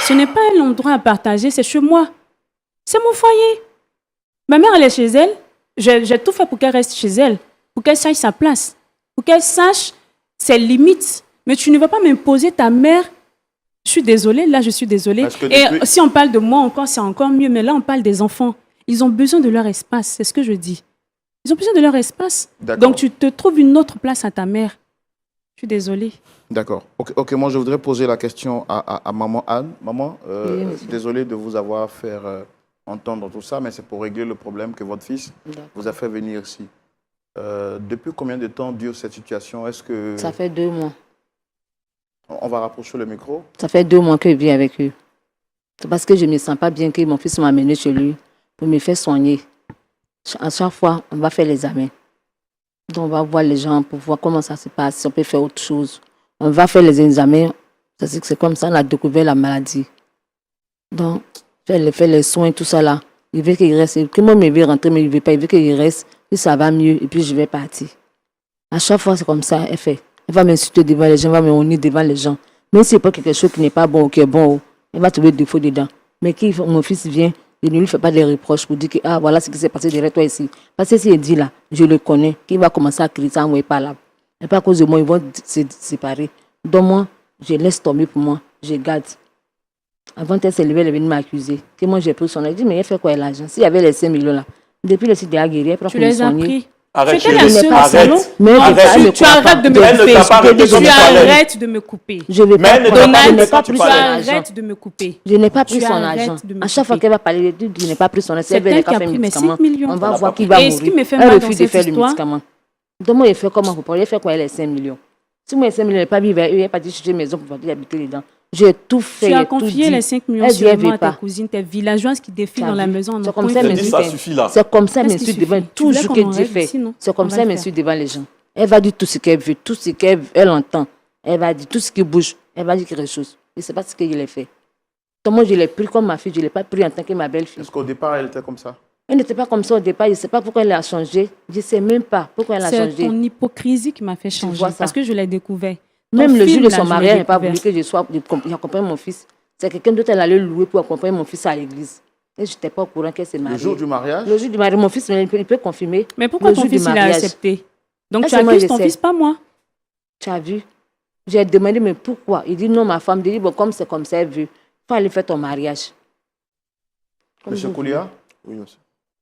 Ce n'est pas un endroit à partager, c'est chez moi. C'est mon foyer. Ma mère, elle est chez elle. J'ai tout fait pour qu'elle reste chez elle, pour qu'elle sache sa place, pour qu'elle sache ses limites. Mais tu ne vas pas m'imposer ta mère. Je suis désolée, là, je suis désolée. Parce que Et depuis- si on parle de moi encore, c'est encore mieux. Mais là, on parle des enfants. Ils ont besoin de leur espace, c'est ce que je dis. Ils ont besoin de leur espace. D'accord. Donc, tu te trouves une autre place à ta mère. Je suis désolée. D'accord. Ok, moi je voudrais poser la question à maman Anne. Maman, Oui, monsieur. désolé de vous avoir fait entendre tout ça, mais c'est pour régler le problème que votre fils D'accord. vous a fait venir ici. Depuis combien de temps dure cette situation? Est-ce que... Ça fait 2 mois. On va rapprocher le micro. Ça fait 2 mois que je vis avec eux. C'est parce que je ne me sens pas bien que mon fils m'a amené chez lui pour me faire soigner. À chaque fois, on va faire l'examen. Donc, on va voir les gens pour voir comment ça se passe, si on peut faire autre chose. On va faire les examens. C'est comme ça, on a découvert la maladie. Donc, faire les soins, tout ça là. Il veut qu'il reste. Que moi, je veux rentrer, mais il ne veut pas. Il veut qu'il reste, puis ça va mieux, et puis je vais partir. À chaque fois, c'est comme ça, elle fait. Elle va m'insulter devant les gens, elle va me honner devant les gens. Même si c'est pas quelque chose qui n'est pas bon ou qui est bon, elle va trouver des défauts dedans. Mais quand mon fils vient, je ne lui fais pas des reproches pour dire que ah, voilà ce qui s'est passé derrière toi ici. Parce que si il dit là, je le connais, qu'il va commencer à crier ça, moi, il pas là. Et pas à cause de moi, ils vont se séparer. Donc moi, je laisse tomber pour moi, je garde. Avant qu'elle se levée, elle est venue m'accuser. Que moi, j'ai pris son argent. Je dis, mais elle fait quoi l'argent? S'il y avait les 5 millions là, depuis le site de la guérie, elle prend Tu pour me les as soigner. pris. Arrête, C'était la chérie, seule arrête. salon. Mais Arrête. Tu arrêtes de me Elle ne couper. t'a pas arrêté quand Tu tu parlais. arrêtes de me couper. Je vais Mais pas elle ne prendre- t'a pas je arrêté n'ai quand pas tu pris son parlais. argent. Arrête de me couper. Je n'ai pas pris Tu son arrêtes argent. de me À chaque fois couper. qu'elle va parler, je n'ai pas pris son argent. C'est Elle veut elle les qui a faire pris le mes médicament. 5 millions. On va Elle a voir pas qui pris. va Et ce qui mourir. me fait Elle mal refuse dans de faire cette le histoire- médicament. Donc moi, il fait comment pour parler? Il fait quoi les 5 millions? Si moi, les 5 millions, je n'ai pas vivre avec eux, il n'a pas dit chercher une maison pour partir habiter dedans. J'ai tout fait. Tu as j'ai tout confié dit. les 5 millions Elle dit, elle seulement veut à tes pas. cousines, tes villageoises qui défilent Tu as dans la vu? maison. en C'est un comme point ça, de mais J'ai dit, vue. ça suffit là. C'est comme ça, Qu'est-ce mais qui suis devant suffit? Tu tout voulais ce qu'on que en Dieu règle fait. ici, non? C'est comme On va ça, le mais faire. suis devant les gens. Elle va dire tout ce qu'elle veut, tout ce qu'elle veut, elle entend. Elle va dire tout ce qui bouge. Elle va dire quelque chose. Je ne sais pas ce que je l'ai fait. Donc moi, je l'ai pris comme ma fille. Je ne l'ai pas pris en tant que ma belle-fille. Est-ce qu'au départ, elle était comme ça? Elle n'était pas comme ça au départ. Je ne sais pas pourquoi elle a changé. Je ne sais même pas pourquoi elle a C'est changé. ton hypocrisie qui m'a fait changer. vois ça. Parce que je l'ai découvert. Même Ton le jour film, de là, son je l'ai mariage, elle n'a pas découvert. voulu que j'accompagne mon fils. C'est quelqu'un d'autre, elle allait louer pour accompagner mon fils à l'église. Et je n'étais pas au courant qu'elle s'est mariée. Le jour du mariage? Le jour du mariage, mon fils, il peut confirmer. Mais pourquoi Le ton jour du fils, il a mariage. accepté? Donc Ah, tu c'est moi, accuses je ton sais. fils, pas moi. Tu as vu? J'ai demandé, mais pourquoi? Il dit non, ma femme. Il dit, bon, comme c'est comme ça, elle veut. Il faut aller faire ton mariage. Comme Monsieur vous Koulia, Oui, monsieur.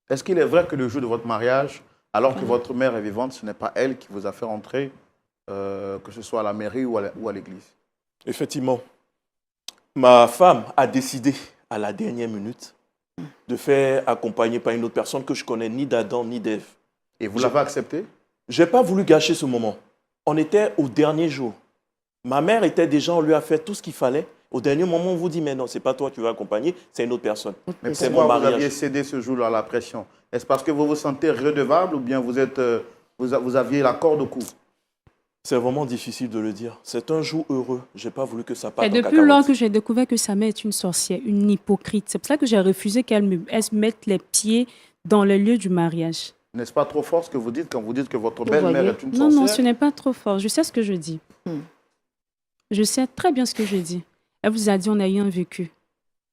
est-ce qu'il est vrai que le jour de votre mariage, alors que votre mère est vivante, ce n'est pas elle qui vous a fait entrer, que ce soit à la mairie ou à l'église? Effectivement, ma femme a décidé à la dernière minute de faire accompagner par une autre personne que je connais ni d'Adam ni d'Ève. Et vous l'avez accepté? Je n'ai pas voulu gâcher ce moment. On était au dernier jour. Ma mère était déjà, on lui a fait tout ce qu'il fallait. Au dernier moment, on vous dit, mais non, ce n'est pas toi qui vas accompagner, c'est une autre personne. Mais C'est pourquoi mon vous mariage. aviez cédé ce jour-là à la pression? Est-ce parce que vous vous sentez redevable ou bien vous aviez la corde au cou? C'est vraiment difficile de le dire. C'est un jour heureux. Je n'ai pas voulu que ça parte Et en depuis lors cacahuète. que j'ai découvert que sa mère est une sorcière, une hypocrite, c'est pour ça que j'ai refusé elle se mette les pieds dans le lieu du mariage. N'est-ce pas trop fort ce que vous dites quand vous dites que votre Vous belle-mère voyez? est une Non, sorcière? non, ce n'est pas trop fort. Je sais ce que je dis. Je sais très bien ce que je dis. Elle vous a dit, on a eu un vécu.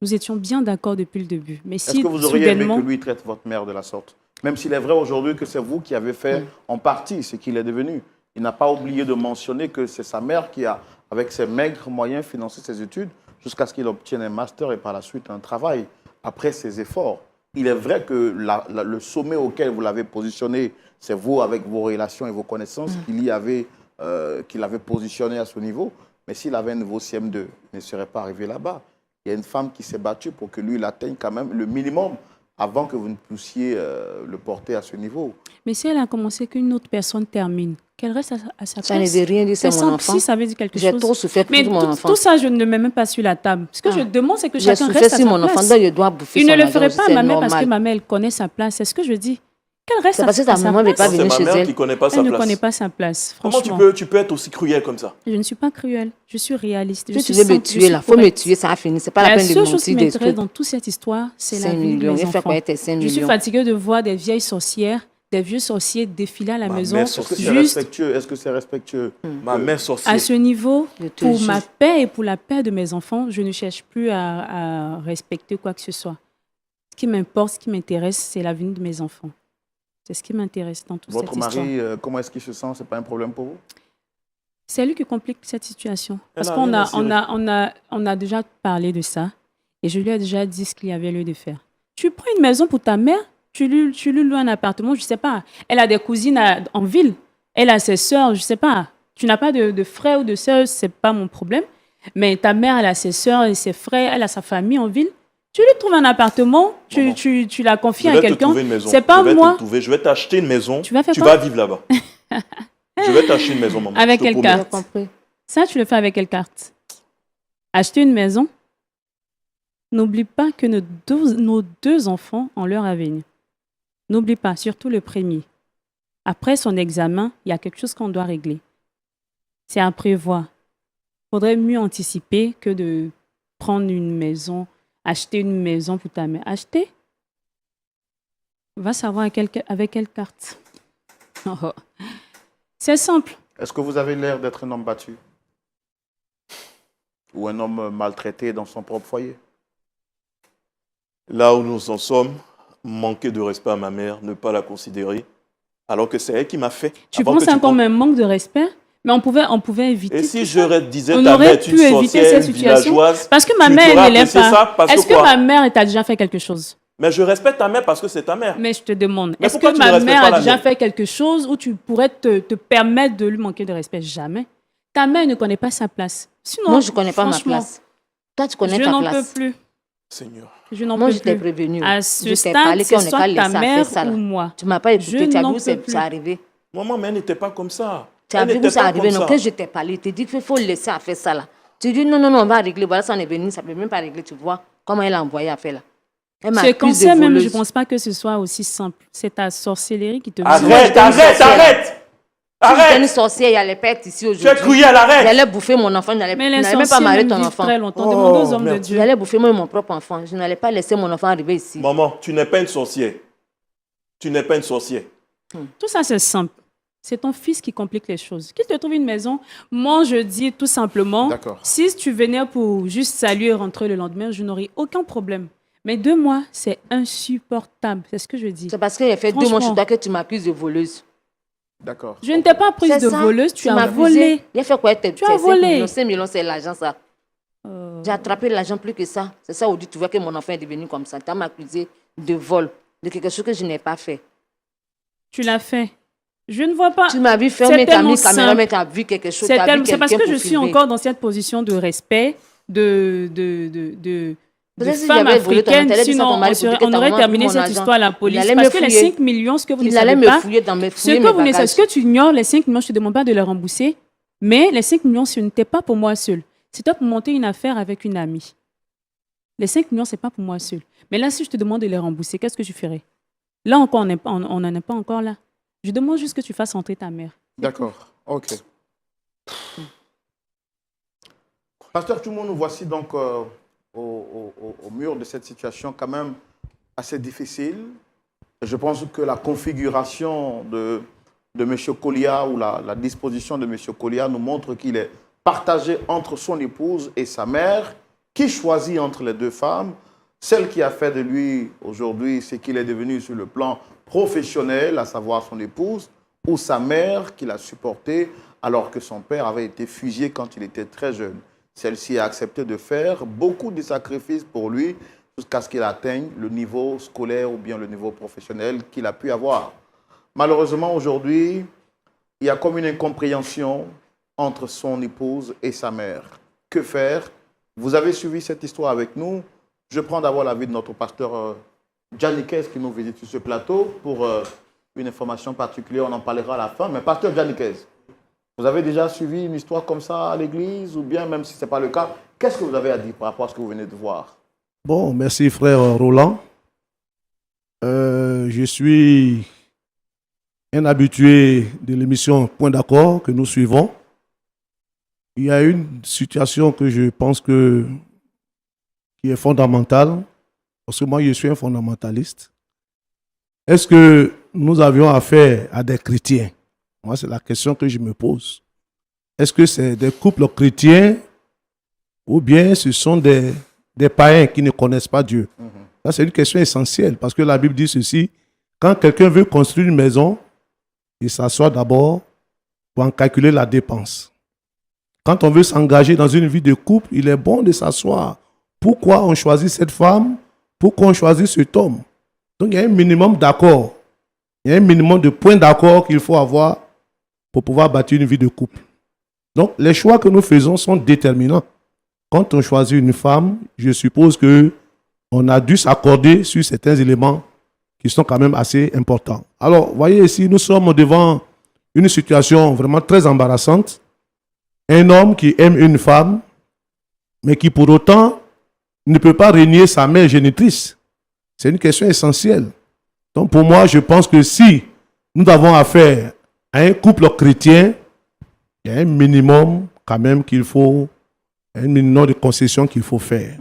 Nous étions bien d'accord depuis le début. Mais Est-ce si que vous auriez aimé soudainement... que lui traite votre mère de la sorte? Même s'il est vrai aujourd'hui que c'est vous qui avez fait en partie ce qu'il est devenu. Il n'a pas oublié de mentionner que c'est sa mère qui a, avec ses maigres moyens, financé ses études jusqu'à ce qu'il obtienne un master et par la suite un travail. Après ses efforts, il est vrai que le sommet auquel vous l'avez positionné, c'est vous avec vos relations et vos connaissances qu'il avait positionné à ce niveau. Mais s'il avait un nouveau CM2, il ne serait pas arrivé là-bas. Il y a une femme qui s'est battue pour que lui, il atteigne quand même le minimum avant que vous ne puissiez le porter à ce niveau. Mais si elle a commencé qu'une autre personne termine, qu'elle reste à sa Ça ne place. veut rien dire, c'est mon simple, enfant. si ça veut dire quelque J'ai chose. trop souffert pour Mais mon enfant. tout ça, je ne le mets même pas sur la table. Ce que je demande, c'est que J'ai chacun souffert reste à sur sa mon enfant, place. donc je dois bouffer Il son ne le argent, ferait pas à c'est ma mère parce que normal. ma mère, elle connaît sa place. C'est ce que je dis. Qu'elle reste C'est à parce que ta à sa maman ne veut place. pas C'est venir ma chez mère elle. qui ne connaît pas sa Elle ne place. connaît pas sa place, Comment franchement. tu peux être aussi cruel comme ça? Je ne suis pas cruelle. Je suis réaliste. Je Si suis tu veux me simple, je tuer suis là, il faut me correcte. tuer, ça a fini. C'est pas la La peine de seule chose qui mentir des m'intéresse trucs. dans toute cette histoire, c'est la 5 vie de millions, mes il fait enfants. quoi tes 5 Je suis millions? fatiguée de voir des vieilles sorcières, des vieux sorciers défiler à la Ma maison. mère Est-ce que c'est Juste respectueux? Est-ce que c'est respectueux? Ma mère sorcière. à ce niveau, Je te pour jure. ma paix et pour la paix de mes enfants, je ne cherche plus à respecter quoi que ce soit. Ce qui m'importe, ce qui m'intéresse, c'est l'avenir de mes enfants. C'est ce qui m'intéresse dans toute Votre cette histoire. mari, comment est-ce qu'il se sent? Ce n'est pas un problème pour vous? C'est lui qui complique cette situation. Elle Parce n'a qu'on rien à a, cirer. on a déjà parlé de ça. Et je lui ai déjà dit ce qu'il y avait lieu de faire. Tu prends une maison pour ta mère, tu lui loues un appartement, je ne sais pas. Elle a des cousines en ville. Elle a ses sœurs, je ne sais pas. Tu n'as pas de frères ou de sœurs, ce n'est pas mon problème. Mais ta mère, elle a ses sœurs et ses frères, elle a sa famille en ville. Tu lui trouves un appartement, Maman, tu la Je confies à vais te quelqu'un. trouver une maison. C'est pas Je vais moi. te trouver. Je vais t'acheter une maison. Tu vas faire Tu quoi? vas vivre là-bas. Je vais t'acheter une maison, maman. Avec je te quelle promets. J'ai carte? compris. Ça, tu le fais avec quelle carte? Acheter une maison. N'oublie pas que nos deux enfants ont leur avenir. N'oublie pas, surtout le premier. Après son examen, il y a quelque chose qu'on doit régler. C'est à prévoir. Il faudrait mieux anticiper que de prendre une maison, acheter une maison pour ta mère. Acheter? Va savoir avec quelle carte. Oh. C'est simple. Est-ce que vous avez l'air d'être un homme battu? Ou un homme maltraité dans son propre foyer? Là où nous en sommes, manquer de respect à ma mère, ne pas la considérer, alors que c'est elle qui m'a fait. Tu Avant penses que tu encore prennes- un manque de respect? Mais on pouvait éviter. Et si tout je ça. disais On ta aurait mère est une pu éviter sorcière, cette une situation. villageoise, Parce que ma tu mère, aurais elle ne l'aime apprécié pas. ça parce que Est-ce que quoi? ma mère t'a déjà fait quelque chose? Mais je respecte ta mère parce que c'est ta mère. Mais je te demande, Mais est-ce pourquoi que tu ne ma respectes mère pas a la déjà mienne? fait quelque chose où tu pourrais te permettre de lui manquer de respect? Jamais. Ta mère ne connaît pas sa place. Sinon, Moi, je ne connais pas ma franchement, place. Toi, tu connais Je ta n'en peux place. plus. Seigneur. Je n'en Moi, peux je t'ai plus. prévenu. À Je ce t'ai stade, parlé c'est qu'on n'est soit pas ta laissé à faire mère ça. Là. ou moi. Tu ne m'as pas écouté. Je Tu as n'en vu où c'est peux plus. c'est arrivé. Maman, mais elle n'était pas comme ça. Tu as Elle vu où n'était c'est pas arrivé. comme Non, ça. que je t'ai parlé. Tu t'es dit qu'il faut le laisser à faire ça. Là. Tu dis non, on va régler. Voilà, ça en est venu. Ça ne peut même pas régler. Tu vois comment elle a envoyé à faire là. Elle Ce m'accuse de conseil même, je voleuse. ne pense pas que ce soit aussi simple. C'est ta sorcellerie qui te Moi, Arrête, j'étais une sorcière. arrête! Si j'étais Arrête! une sorcière, il y allait pas être ici Tu as aujourd'hui. crié à l'arrêt! J'allais bouffer mon enfant, je Mais les n'allais même pas sorciers marier même ton vivent enfant. très longtemps. Oh, Demandez aux hommes de merde. Dieu. J'allais bouffer moi mon propre enfant. Je n'allais pas laisser mon enfant arriver ici. Maman, tu n'es pas une sorcière. Tu n'es pas une sorcière. Tout ça, c'est simple. C'est ton fils qui complique les choses. Qu'il te trouve une maison. Moi, je dis tout simplement, D'accord. si tu venais pour juste saluer et rentrer le lendemain, je n'aurais aucun problème. Mais 2 mois, c'est insupportable. C'est ce que je dis. C'est parce qu'il a fait 2 mois Franchement. chez toi que tu m'accuses de voleuse. D'accord. Je ne t'ai pas prise C'est de ça. voleuse, tu as m'as volé. abusé. Il a fait quoi? Tu as volé. 5 millions, c'est l'argent, ça. J'ai attrapé l'argent plus que ça. C'est ça où tu vois que mon enfant est devenu comme ça. Tu as m'accusé de vol, de quelque chose que je n'ai pas fait. Tu l'as fait. Je ne vois pas. Tu m'as vu faire, C'est mais tu as mis tellement caméra, simple. mais tu as vu quelque chose. C'est t'as vu c'est parce quelqu'un que je pour suis filmer. encore dans cette position de respect, de Peut-être si femme j'avais volé ton africaine. intérêt, dis ça à ton Sinon, mari pour dire que on ta aurait maman a terminé pris mon cette argent. histoire à la Il police. allait Parce me que les fouiller. 5 millions, ce que vous ne Il allait savez me pas, fouiller dans mes ce fouiller que mes vous ne savez, bagages. ce que tu ignores, les 5 millions, je ne te demande pas de les rembourser. Mais les 5 millions, ce n'était pas pour moi seul. C'était pour monter une affaire avec une amie. Les 5 millions, ce n'est pas pour moi seul. Mais là, si je te demande de les rembourser, qu'est-ce que tu ferais? Là encore, on n'en est pas encore là. Je demande juste que tu fasses entrer ta mère. D'accord. OK. Pasteur Tchoumo, nous voici donc au mur de cette situation quand même assez difficile. Je pense que la configuration de M. Kolia ou la disposition de M. Kolia nous montre qu'il est partagé entre son épouse et sa mère, qui choisit entre les 2 femmes. Celle qui a fait de lui aujourd'hui ce qu'il est devenu sur le plan professionnel, à savoir son épouse, ou sa mère qui l'a supporté alors que son père avait été fusillé quand il était très jeune. Celle-ci a accepté de faire beaucoup de sacrifices pour lui jusqu'à ce qu'il atteigne le niveau scolaire ou bien le niveau professionnel qu'il a pu avoir. Malheureusement, aujourd'hui, il y a comme une incompréhension entre son épouse et sa mère. Que faire? Vous avez suivi cette histoire avec nous. Je prends d'abord l'avis de notre pasteur Janikes qui nous visite sur ce plateau pour une information particulière. On en parlera à la fin. Mais pasteur Janikes, vous avez déjà suivi une histoire comme ça à l'église ou bien même si ce n'est pas le cas, qu'est-ce que vous avez à dire par rapport à ce que vous venez de voir? Bon, merci frère Roland. Je suis un habitué de l'émission Point d'accord que nous suivons. Il y a une situation que je pense qui est fondamentale, parce que moi je suis un fondamentaliste. Est-ce que nous avions affaire à des chrétiens? Moi, c'est la question que je me pose. Est-ce que c'est des couples chrétiens ou bien ce sont des païens qui ne connaissent pas Dieu? Ça, c'est une question essentielle parce que la Bible dit ceci. Quand quelqu'un veut construire une maison, il s'assoit d'abord pour en calculer la dépense. Quand on veut s'engager dans une vie de couple, il est bon de s'asseoir. Pourquoi on choisit cette femme? Pourquoi on choisit cet homme? Donc, il y a un minimum d'accord. Il y a un minimum de points d'accord qu'il faut avoir pour pouvoir bâtir une vie de couple. Donc, les choix que nous faisons sont déterminants. Quand on choisit une femme, je suppose qu'on a dû s'accorder sur certains éléments qui sont quand même assez importants. Alors, voyez ici, nous sommes devant une situation vraiment très embarrassante. Un homme qui aime une femme, mais qui pour autant ne peut pas renier sa mère génitrice. C'est une question essentielle. Donc, pour moi, je pense que si nous avons affaire à un couple chrétien, il y a un minimum quand même qu'il faut, un minimum de concessions qu'il faut faire.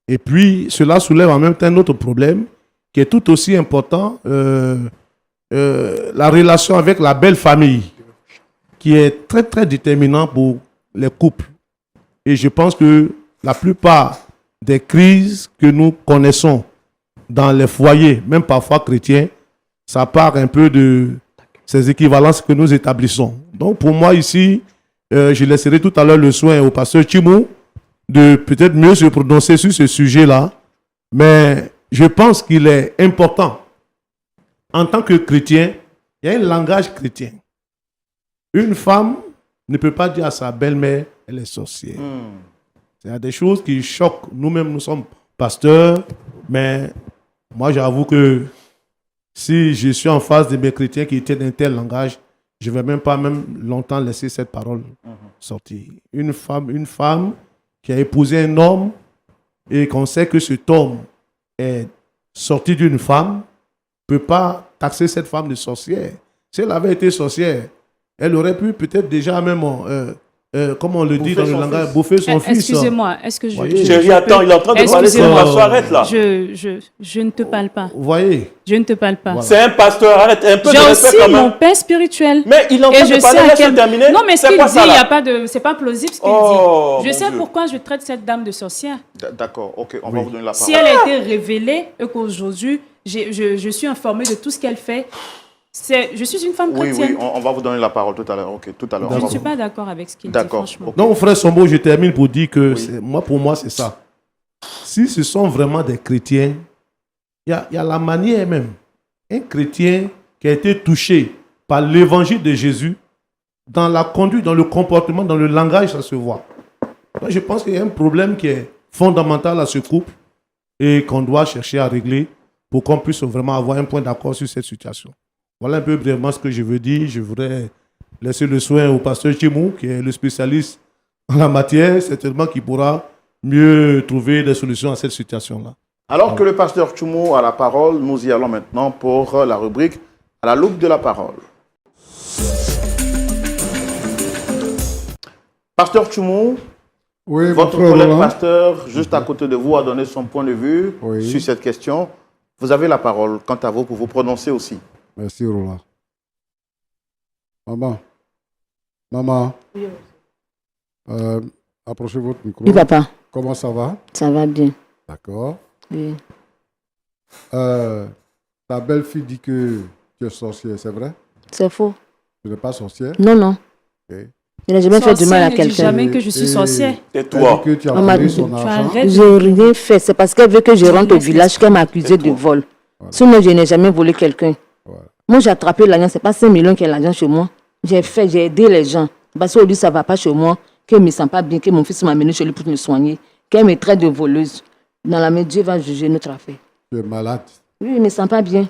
Et puis, cela soulève en même temps un autre problème qui est tout aussi important, la relation avec la belle famille, qui est très, très déterminant pour les couples. Et je pense que la plupart des crises que nous connaissons dans les foyers, même parfois chrétiens, ça part un peu de ces équivalences que nous établissons. Donc pour moi ici, je laisserai tout à l'heure le soin au pasteur Tchimou de peut-être mieux se prononcer sur ce sujet-là. Mais je pense qu'il est important, en tant que chrétien, il y a un langage chrétien. Une femme ne peut pas dire à sa belle-mère, elle est sorcière. Il y a des choses qui choquent. Nous-mêmes, nous sommes pasteurs, mais moi, j'avoue que si je suis en face de mes chrétiens qui étaient d'un tel langage, je ne vais même pas longtemps laisser cette parole sortir. Une femme qui a épousé un homme et qu'on sait que cet homme est sorti d'une femme, ne peut pas taxer cette femme de sorcière. Si elle avait été sorcière, elle aurait pu peut-être déjà même, comme on le dit dans le langage, bouffer son fils. Excusez-moi, est-ce que Voyez. Chérie, attends, il est en train de parler, c'est Excusez-moi. pas arrête là. Je ne te parle pas. Vous voyez? Je ne te parle pas. Voilà. C'est un pasteur, arrête, un peu de J'ai respect aussi quand mon même. père spirituel. Mais il est en Et train je de sais parler, à laisse-le quel... terminer. Non, mais ce C'est qu'il quoi dit, ça il y a là? pas de... c'est pas plausible ce qu'il Oh, dit. Je mon sais Dieu. pourquoi je traite cette dame de sorcière. D'accord, ok, on va vous donner la Si parole. elle a été révélée et qu'aujourd'hui, je suis informée de tout ce qu'elle fait, je suis une femme Oui, chrétienne. oui, on va vous donner la parole tout à l'heure. Ok, tout à l'heure. Je on ne va suis vous- pas d'accord avec ce qu'il dit, D'accord. franchement. ok. Non, frère Sombo, je termine pour dire que Oui. pour moi, c'est ça. Si ce sont vraiment des chrétiens, il y a la manière même. Un chrétien qui a été touché par l'évangile de Jésus, dans la conduite, dans le comportement, dans le langage, ça se voit. Moi, je pense qu'il y a un problème qui est fondamental à ce couple et qu'on doit chercher à régler pour qu'on puisse vraiment avoir un point d'accord sur cette situation. Voilà un peu brièvement ce que je veux dire. Je voudrais laisser le soin au pasteur Chimou, qui est le spécialiste en la matière, certainement qui pourra mieux trouver des solutions à cette situation-là. Alors que le pasteur Tchoumou a la parole, nous y allons maintenant pour la rubrique à la loupe de la parole. Pasteur Tchoumou, Oui, mon votre frère collègue Roland. pasteur, juste à côté de vous, a donné son point de vue Oui. sur cette question. Vous avez la parole, quant à vous, pour vous prononcer aussi. Merci, Roland. Maman, approchez votre micro. Oui, papa, Comment ça va? ça va bien. D'accord. Oui. Ta belle-fille dit que tu es sorcière, c'est vrai? C'est faux. Tu n'es pas sorcière? Non, non. Ok. Je n'ai jamais fait du mal à Sorcière ne dit quelqu'un. jamais que je suis Et- sorcière. Et Elle toi? dit que tu as On m'a volé dit- son Tu argent. arrêtes. Je n'ai rien fait. C'est parce qu'elle veut que je rentre au laisse village qu'elle m'a accusé de toi. vol. Voilà. Sinon, je n'ai jamais volé quelqu'un. Voilà. Moi, j'ai attrapé l'argent. Ce n'est pas 5 millions qui est l'argent chez moi. J'ai aidé les gens. Parce qu'aujourd'hui, ça ne va pas chez moi. Qu'elle ne me sent pas bien. Que mon fils m'a amené chez lui pour me soigner. Qu'elle me traite de voleuse. Dans la main, Dieu va juger notre affaire. Tu es malade. Oui, il ne me sent pas bien.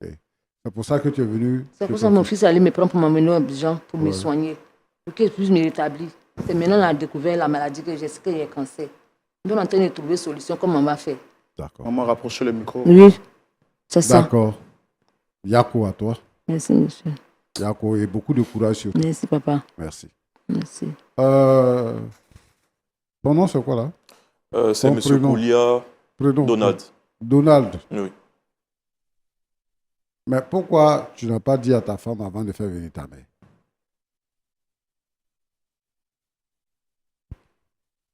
C'est pour ça que tu es venu. C'est pour chez ça que ton mon fils. fils allait me prendre pour m'amener au Abidjan pour me Ouais. soigner. Pour qu'il puisse me rétablir. C'est maintenant qu'on a découvert la maladie que j'ai, c'est qu'il y a cancer. Nous sommes en train de trouver une solution. Comment on va faire? D'accord. Maman, rapprochez le micro. Oui, c'est ça. D'accord. Yako à toi. Merci, monsieur. Yako, et beaucoup de courage sur toi. Merci, papa. Merci. Merci. Ton nom, c'est quoi là? C'est Ton M. prénom. Koulia Prénom. Donald. Donald. Oui. Mais pourquoi tu n'as pas dit à ta femme avant de faire venir ta mère?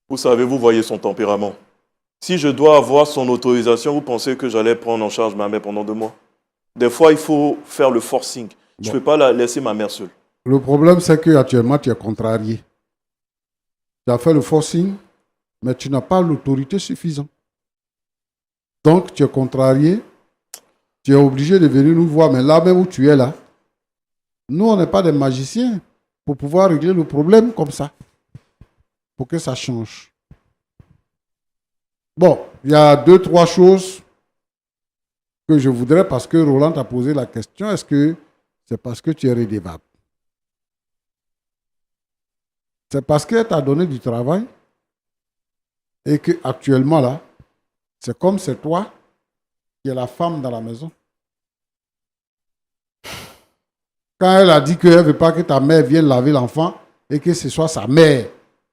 Vous savez, vous voyez son tempérament. Si je dois avoir son autorisation, vous pensez que j'allais prendre en charge ma mère pendant 2 mois? Des fois, il faut faire le forcing. Je ne Bon. peux pas laisser ma mère seule. Le problème, c'est qu'actuellement, tu es contrarié. Tu as fait le forcing, mais tu n'as pas l'autorité suffisante. Donc, tu es contrarié. Tu es obligé de venir nous voir. Mais là même où tu es là, nous, on n'est pas des magiciens pour pouvoir régler le problème comme ça. Pour que ça change. Bon, il y a 2, 3 choses que je voudrais, parce que Roland t'a posé la question, est-ce que c'est parce que tu es redevable? C'est parce qu'elle t'a donné du travail et qu'actuellement, là, c'est comme c'est toi qui es la femme dans la maison. Quand elle a dit qu'elle ne veut pas que ta mère vienne laver l'enfant et que ce soit sa mère,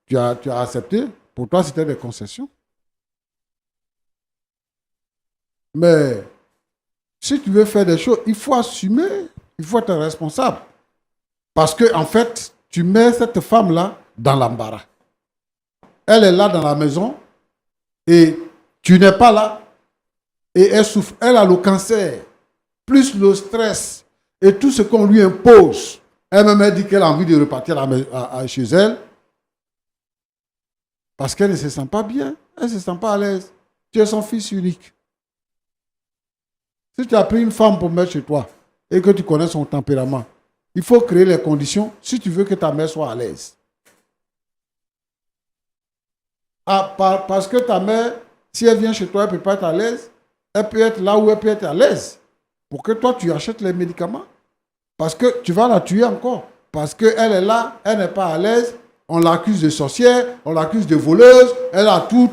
tu as accepté. Pour toi, c'était des concessions. Mais si tu veux faire des choses, il faut assumer, il faut être responsable. Parce que, en fait, tu mets cette femme-là dans l'embarras. Elle est là dans la maison et tu n'es pas là et elle souffre. Elle a le cancer, plus le stress et tout ce qu'on lui impose. Elle-même dit qu'elle a envie de repartir chez elle parce qu'elle ne se sent pas bien, elle ne se sent pas à l'aise. Tu es son fils unique. Si tu as pris une femme pour mettre chez toi et que tu connais son tempérament, il faut créer les conditions si tu veux que ta mère soit à l'aise. Parce que ta mère, si elle vient chez toi, elle ne peut pas être à l'aise. Elle peut être là où elle peut être à l'aise. Pour que toi, tu achètes les médicaments. Parce que tu vas la tuer encore. Parce qu'elle est là, elle n'est pas à l'aise. On l'accuse de sorcière, on l'accuse de voleuse. Elle a tous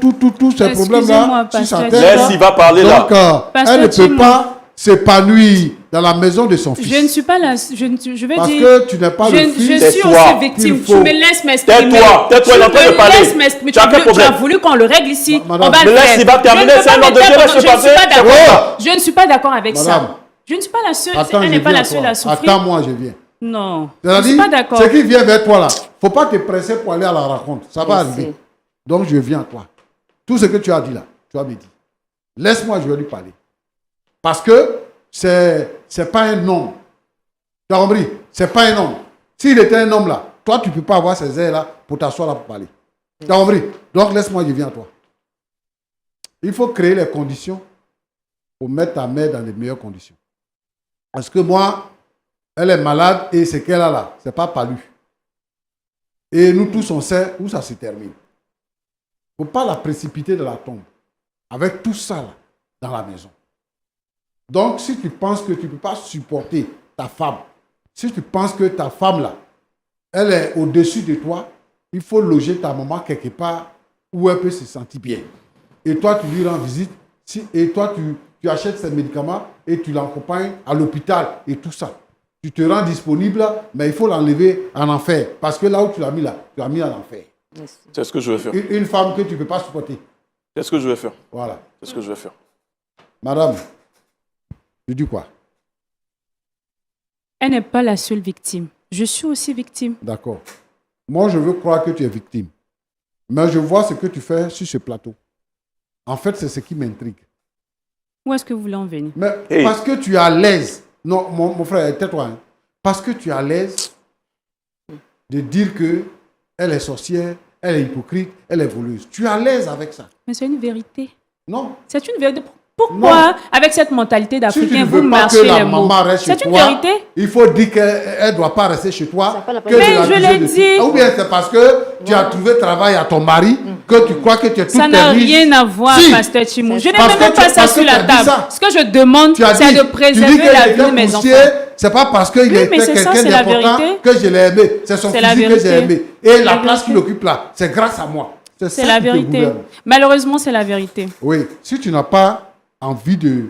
ces problèmes-là sur sa tête. Laisse, il va parler là. Donc, elle ne peut pas s'épanouir dans la maison de son fils. Je ne suis pas la... Je vais Parce dire... que tu n'es pas le fils. Je suis Tais-toi. aussi victime. Il Tu faut- me laisses m'exprimer. Tais-toi, il est en train de parler. Tu me laisses m'exprimer. Tu as quel Tu as problème? voulu qu'on le règle ici. Madame, On va le me laisse, faire. il va terminer, Je ne peux c'est un pas ordre de me Dieu, taire laisse-le pendant- Je ne suis passer. pas d'accord. Oh. Je ne suis pas d'accord avec Madame. ça. Je ne suis pas la seule. Attends, Elle je n'est pas viens la à seule toi. à souffrir. Attends-moi, je viens. Non. Je ne C'est-à-dire, suis pas d'accord. ce qui vient vers toi là, faut pas te presser pour aller à la rencontre. Ça va Merci. arriver. Donc je viens à toi. Tout ce que tu as dit là, tu as me dit. Laisse-moi, je vais lui parler. Parce que c'est pas un homme. Tu as compris? C'est pas un homme. S'il était un homme là, toi tu ne peux pas avoir ces airs là pour t'asseoir là pour parler. Tu as compris? Donc laisse-moi, je viens à toi. Il faut créer les conditions pour mettre ta mère dans les meilleures conditions. Parce que moi, elle est malade et ce qu'elle a là, c'est pas palu. Et nous tous, on sait où ça se termine. Il ne faut pas la précipiter de la tombe. Avec tout ça là, dans la maison. Donc, si tu penses que tu ne peux pas supporter ta femme, si tu penses que ta femme là, elle est au-dessus de toi, il faut loger ta maman quelque part où elle peut se sentir bien. Et toi, tu lui rends visite, et toi, tu achètes ses médicaments et tu l'accompagnes à l'hôpital et tout ça. Tu te rends disponible, mais il faut l'enlever en enfer. Parce que là où tu l'as mis là, tu l'as mis en enfer. C'est ce que je vais faire. Une femme que tu ne peux pas supporter. C'est ce que je vais faire. Voilà. C'est ce que je vais faire. Madame, je dis quoi? Elle n'est pas la seule victime. Je suis aussi victime. D'accord. Moi, je veux croire que tu es victime. Mais je vois ce que tu fais sur ce plateau. En fait, c'est ce qui m'intrigue. Où est-ce que vous voulez en venir? Mais Hey. parce que tu es à l'aise. Non, mon frère, tais-toi. Hein. Parce que tu es à l'aise de dire que elle est sorcière, elle est hypocrite, elle est voleuse. Tu es à l'aise avec ça. Mais c'est une vérité. Non. C'est une vérité. Pourquoi, avec cette mentalité Si tu d'Africain, ne vous veux pas que marchez la les mots? maman reste chez C'est une toi, vérité. il faut dire qu'elle ne doit pas rester chez toi. fait la que peine. de Mais l'accuser je l'ai de dit. tout. Ou bien c'est parce que tu as trouvé travail à ton mari que tu crois que tu es toute Ça n'a riche. rien à voir, Si. Pasteur Chimou. Je n'ai Parce même que pas tu- ça parce sur que la tu as dit table. ça. Ce que je demande, Tu as c'est dit, de tu préserver dis que la il vie de était mes poussier, enfants. c'est pas parce qu'il Oui, mais était c'est ça, quelqu'un c'est la d'important vérité. que je l'ai aimé. C'est son C'est la physique que j'ai vérité. aimé. Et la La place qu'il vérité. occupe là, c'est grâce à moi. C'est ça la qui te vérité. gouverne. Malheureusement, c'est la vérité. Oui, si tu n'as pas envie de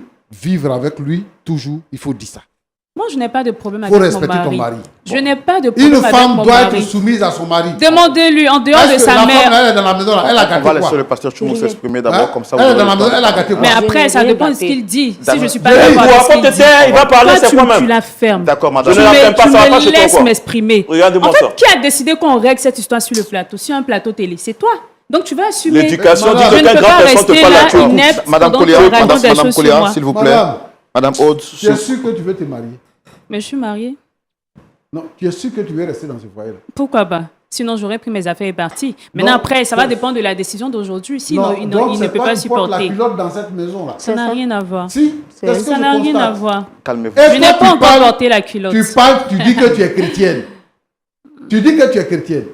vivre avec lui, toujours, il faut dire ça. Moi, je n'ai pas de problème Faut avec mon respecter ton mari. mari. Je n'ai pas de problème Une avec femme mon doit être mari. soumise à son mari. Demandez-lui, en dehors de Est-ce que sa la mère. femme, elle est dans la maison là, elle a On va gâté laisser quoi? le pasteur Chumou s'exprimer Hein? d'abord, comme ça vous Elle est aurez dans la le maison, temps. elle a gâté quoi? Mais après, ça Je n'ai dépend de rien ce qu'il dit. Si je ne suis pas Oui, d'accord Toi, avec ce faut qu'il te dit. taire, il va parler, Toi, c'est tu toi-même. la fermes. D'accord, Je madame. ne la ferme pas, Tu ça va pas me chez toi, laisses quoi. m'exprimer. Regardez-moi En fait, ça. qui a décidé qu'on règle cette histoire sur le plateau, sur un plateau télé? C'est toi. Donc tu vas assumer. L'éducation dit Je que Je ne quand peux une grande pas personne te rester parle là, là, tu écoutes. inepte, Madame pendant Kolia, qu'on raconte Madame des choses sur Kolia, moi. s'il vous plaît. Madame, Madame Aude, tu es sûr que tu veux te marier? Mais je suis mariée. Non, tu es sûr que tu veux rester dans ce foyer-là? Pourquoi pas? Sinon, j'aurais pris mes affaires et parti. Maintenant, Non, après, ça va non. dépendre de la décision d'aujourd'hui. Sinon, Non, il donc ne c'est peut toi pas qui portes la supporter. pilote dans cette maison-là. Ça n'a ça. rien à voir. Si, c'est ce que Ça je n'a rien à constate. voir. calmez-vous. Et Je toi, n'ai pas tu encore parles- porté la culotte. Tu parles, tu dis que tu es chrétienne. Tu dis que tu es chrétienne.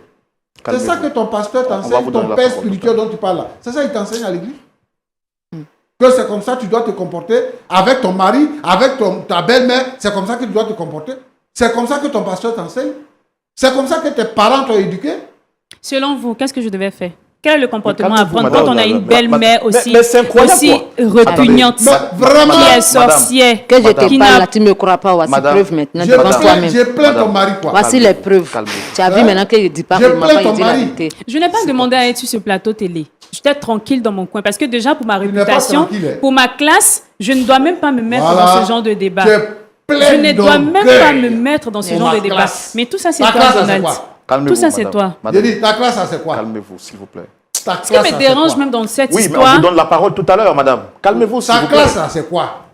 C'est Calmez-vous. ça que ton pasteur On va t'enseigne, vous donner ton la père parole, spirituel dont tu parles là. C'est ça qu'il t'enseigne à l'église. Que c'est comme ça que tu dois te comporter avec ton mari, avec ta belle-mère. C'est comme ça que tu dois te comporter. C'est comme ça que ton pasteur t'enseigne. C'est comme ça que tes parents t'ont éduqué. Selon vous, qu'est-ce que je devais faire? Quel est le comportement à calmez-vous, prendre madame. quand on a une Madame, belle-mère mais aussi, c'est incroyable, aussi quoi. repugnante, Mais vraiment, qui est Madame. sorcière? Que je Madame. te Qui parle n'a- là, tu ne me crois pas. Voici Madame. preuve maintenant j'ai devant plaint, toi-même. j'ai plaint ton Madame. mari quoi. Voici les preuves. Calmez-vous. Tu as vu Hein? maintenant qu'il ne dit pas J'ai que maman, plaint il ton dit la mari. vérité. Je n'ai pas demandé à être sur ce plateau télé. J'étais tranquille dans mon coin parce que déjà pour ma n'es pas réputation, tranquille, hein. pour ma classe, je ne dois même pas me mettre Voilà. dans ce genre de débat. Tu es pleine Je ne dois même d'orgueil. pas me mettre dans ce Et genre ma de débat. classe. Mais tout ça, c'est Ta toi, classe, ça, c'est Donald. quoi? Calmez-vous, Tout ça, c'est madame. toi. J'ai Madame, dit, ta classe, ça c'est quoi? calmez-vous, s'il vous plaît. Ta Ce qui classe, me ça, dérange c'est quoi? même dans cette Oui, mais on histoire, vous donne la parole tout à l'heure, madame. Calmez-vous, s'il Ta vous plaît. classe, ça c'est quoi?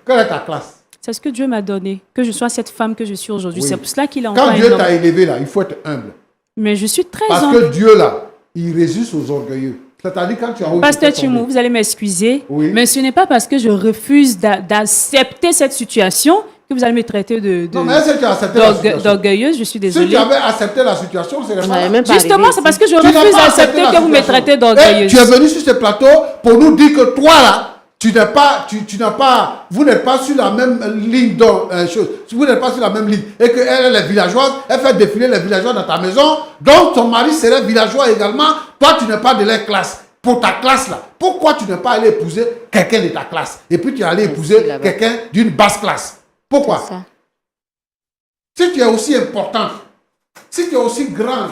Quelle est ta classe? c'est ce que Dieu m'a donné, que je sois cette femme que je suis aujourd'hui. Oui. C'est pour cela qu'il a Quand envoyé Dieu un t'a homme. élevé là, il faut être humble. Mais je suis très Parce humble. que Dieu là, il résiste aux orgueilleux. C'est-à-dire quand tu es en haut, Pasteur tu peux tomber. Chimou, vous allez m'excuser, Oui. mais ce n'est pas parce que je refuse d'accepter cette situation que vous allez me traiter Non, mais est-ce que tu as accepté la situation? d'orgueilleuse. Je suis Si désolée. tu avais accepté la situation, c'est On pas n'avait même pas Justement, arrivé c'est ici. parce que je Tu n'as refuse pas accepté d'accepter la que vous me situation. traitez Et d'orgueilleuse. tu es venu sur ce plateau pour nous dire que toi là, tu n'es pas, tu n'as pas, vous n'êtes pas sur la même ligne chose. Vous n'êtes pas sur la même ligne. Et qu'elle est villageoise, elle fait défiler les villageois dans ta maison. Donc ton mari serait villageois également. Toi, tu n'es pas de leur classe. pour ta classe là. Pourquoi tu n'es pas allé épouser quelqu'un de ta classe et puis tu es allé épouser là-bas. quelqu'un d'une basse classe? Pourquoi? C'est ça. Si tu es aussi important, si tu es aussi grand,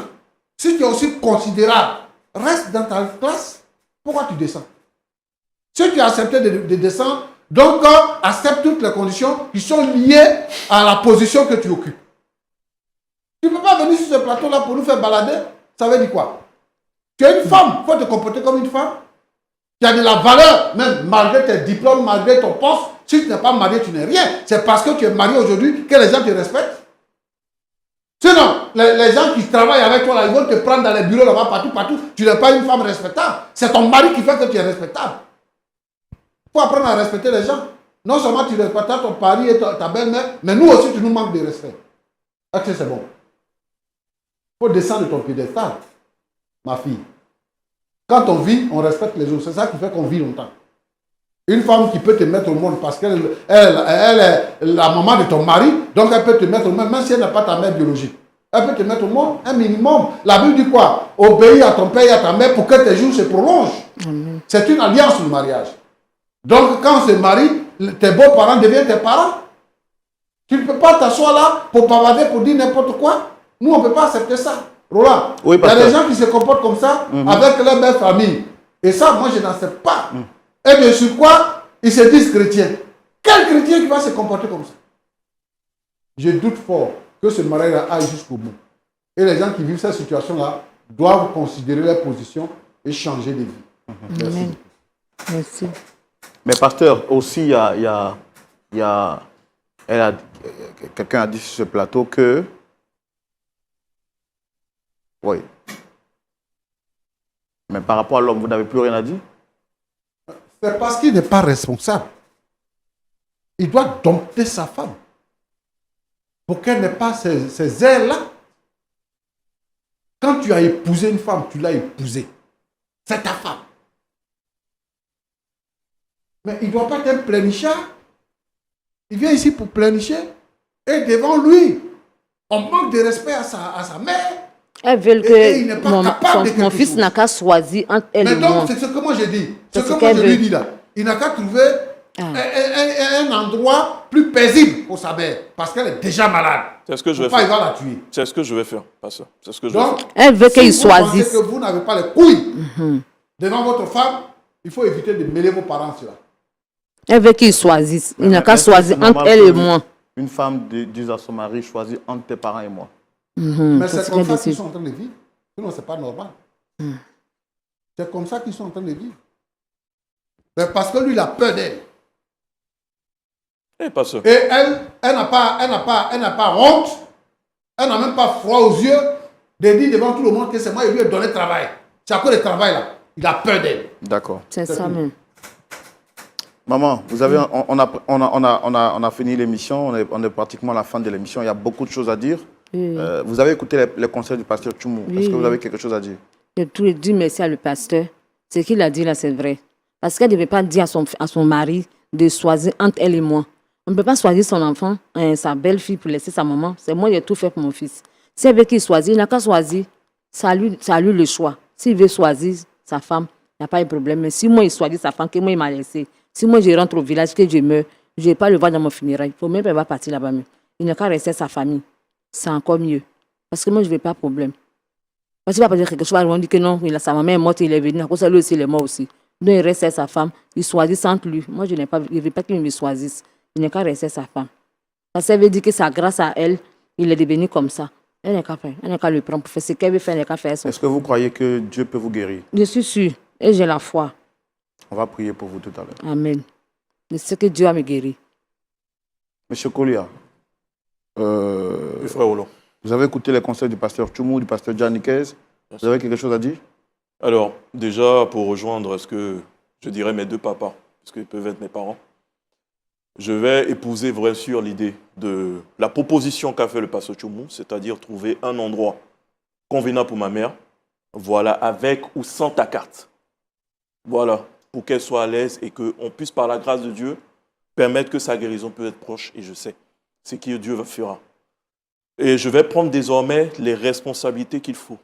si tu es aussi considérable, reste dans ta classe. Pourquoi tu descends? Si tu as accepté de descendre, donc accepte toutes les conditions qui sont liées à la position que tu occupes. Tu ne peux pas venir sur ce plateau-là pour nous faire balader. Ça veut dire quoi? Tu es une femme, il faut te comporter comme une femme. Tu as de la valeur, même malgré tes diplômes, malgré ton poste. Si tu n'es pas marié, tu n'es rien. C'est parce que tu es marié aujourd'hui que les gens te respectent. Sinon, les gens qui travaillent avec toi, là, ils vont te prendre dans les bureaux là-bas, partout. Tu n'es pas une femme respectable. C'est ton mari qui fait que tu es respectable. Il faut apprendre à respecter les gens. Non seulement tu respectes ton mari et ta belle-mère, mais nous aussi, tu nous manques de respect. Est-ce que c'est bon? Il faut descendre de ton piédestal, ma fille. Quand on vit, on respecte les autres. C'est ça qui fait qu'on vit longtemps. Une femme qui peut te mettre au monde parce qu'elle est la maman de ton mari, donc elle peut te mettre au monde, même si elle n'est pas ta mère biologique. Elle peut te mettre au monde un minimum. La Bible dit quoi? Obéis à ton père et à ta mère pour que tes jours se prolongent. C'est une alliance, le mariage. Donc quand on se marie, tes beaux-parents deviennent tes parents. Tu ne peux pas t'asseoir là pour bavarder, pour dire n'importe quoi. Nous, on ne peut pas accepter ça. Roland, Oui, il y a des gens qui se comportent comme ça avec leur belle famille. Et ça, moi, je n'accepte pas. Et de sur quoi ils se disent chrétiens. Quel chrétien qui va se comporter comme ça? Je doute fort que ce mariage aille jusqu'au bout. Et les gens qui vivent cette situation-là doivent considérer leur position et changer de vie. Merci. Amen. Merci. Mais pasteur, aussi, quelqu'un a dit sur ce plateau que... Oui. Mais par rapport à l'homme, vous n'avez plus rien à dire? C'est parce qu'il n'est pas responsable. Il doit dompter sa femme pour qu'elle n'ait pas ces airs-là. Quand tu as épousé une femme, tu l'as épousée. C'est ta femme. Mais il ne doit pas être un pleinichard. Il vient ici pour pleinicher. Et devant lui, on manque de respect à sa mère. Elles veulent Et il n'est pas capable de mon quelque fils chose. n'a qu'à choisir entre elle et Mais moi. donc, c'est ce que moi j'ai dit. C'est Ce ce que moi qu'elle je lui veut. dis là. Il n'a qu'à trouver un endroit plus paisible pour sa mère. Parce qu'elle est déjà malade. C'est ce que je vais Pourquoi il faire. va la tuer? C'est ce que je vais faire, pasteur. C'est ce que je vais Donc, faire. Elle veut qu'il si vous pensez choisisse. que vous n'avez pas les couilles devant votre femme, il faut éviter de mêler vos parents sur là. Elle veut qu'il choisisse. Il n'a qu'à Est-ce que choisir c'est entre normal elle que et moi. Une femme dise à son mari, choisis entre tes parents et moi. Mais C'est c'est ce comme qu'elle ça qu'ils décide. sont en train de vivre. Sinon, ce n'est pas normal. C'est comme ça qu'ils sont en train de vivre. Mais parce que lui, il a peur d'elle. Eh, pasteur. Et elle n'a pas honte. Elle n'a même pas froid aux yeux de dire devant tout le monde que c'est moi qui lui ai donné le travail. C'est à cause du travail là. Il a peur d'elle. D'accord. C'est ça même. Maman, vous avez, on a fini l'émission, on est pratiquement à la fin de l'émission, il y a beaucoup de choses à dire. Vous avez écouté les conseils du pasteur Tchoumou. Oui, Est-ce que vous oui. avez quelque chose à dire? J'ai tout dit merci à le pasteur. Ce qu'il a dit là, c'est vrai. Parce qu'elle ne devait pas dire à son mari de choisir entre elle et moi. On ne peut pas choisir son enfant, sa belle-fille pour laisser sa maman. C'est moi qui ai tout fait pour mon fils. Si elle veut qu'il choisisse, il n'a qu'à choisir. C'est à lui le choix. S'il veut choisir sa femme, il n'y a pas de problème. Mais si moi, il choisit sa femme, que moi, il m'a laissé. Si moi, je rentre au village, que je meurs, je ne vais pas le voir dans mon funérail. Il faut même pas partir là-bas. Il n'a qu'à rester à sa famille. C'est encore mieux. Parce que moi, je ne veux pas de problème. Parce qu'il va pas dire quelque chose, on dit que non, sa maman est morte, il est venu. À cause de lui aussi, il est mort aussi. Donc, il reste à sa femme. Il choisit entre lui. Moi, je ne veux pas qu'il me choisisse. Il n'a qu'à rester à sa femme. Parce que ça veut dire que c'est grâce à elle, il est devenu comme ça. Elle n'a qu'à faire. Elle n'a qu'à le prendre pour faire ce qu'elle veut faire. Elle n'a qu'à faire ça. Est-ce que vous croyez que Dieu peut vous guérir? Je suis sûre. Et j'ai la foi. On va prier pour vous tout à l'heure. Amen. Je sais que Dieu va me guérir. Monsieur Kolia, Oui, frère Roland. vous avez écouté les conseils du pasteur Tchoumou, du pasteur Janikez. Vous avez quelque chose à dire? Alors, déjà, pour rejoindre ce que je dirais mes deux papas, parce qu'ils peuvent être mes parents, je vais épouser bien sûr l'idée de la proposition qu'a fait le pasteur Tchoumou, c'est-à-dire trouver un endroit convenable pour ma mère, voilà, avec ou sans ta carte. Voilà, pour qu'elle soit à l'aise et qu'on puisse, par la grâce de Dieu, permettre que sa guérison peut être proche, et je sais, c'est que Dieu fera. Et je vais prendre désormais les responsabilités qu'il faut.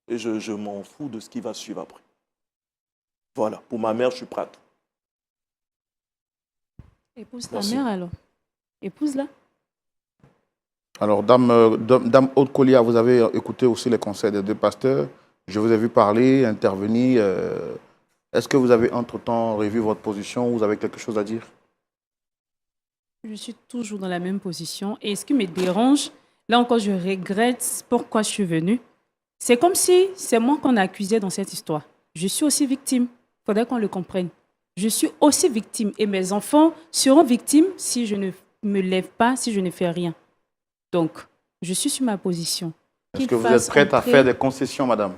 Et je m'en fous de ce qui va suivre après. Voilà, pour ma mère, je suis prête. Épouse ta Merci. mère alors. Épouse-la. Alors, Dame Aude Kolia, vous avez écouté aussi les conseils des deux pasteurs. Je vous ai vu parler, intervenir. Est-ce que vous avez entre-temps revu votre position? Vous avez quelque chose à dire? Je suis toujours dans la même position. Et ce qui me dérange, là encore, je regrette pourquoi je suis venue. C'est comme si c'est moi qu'on accusait dans cette histoire. Je suis aussi victime. Il faudrait qu'on le comprenne. Je suis aussi victime. Et mes enfants seront victimes si je ne me lève pas, si je ne fais rien. Donc, je suis sur ma position. Est-ce Qu'ils que vous fassent êtes prête à entrer- faire des concessions, madame?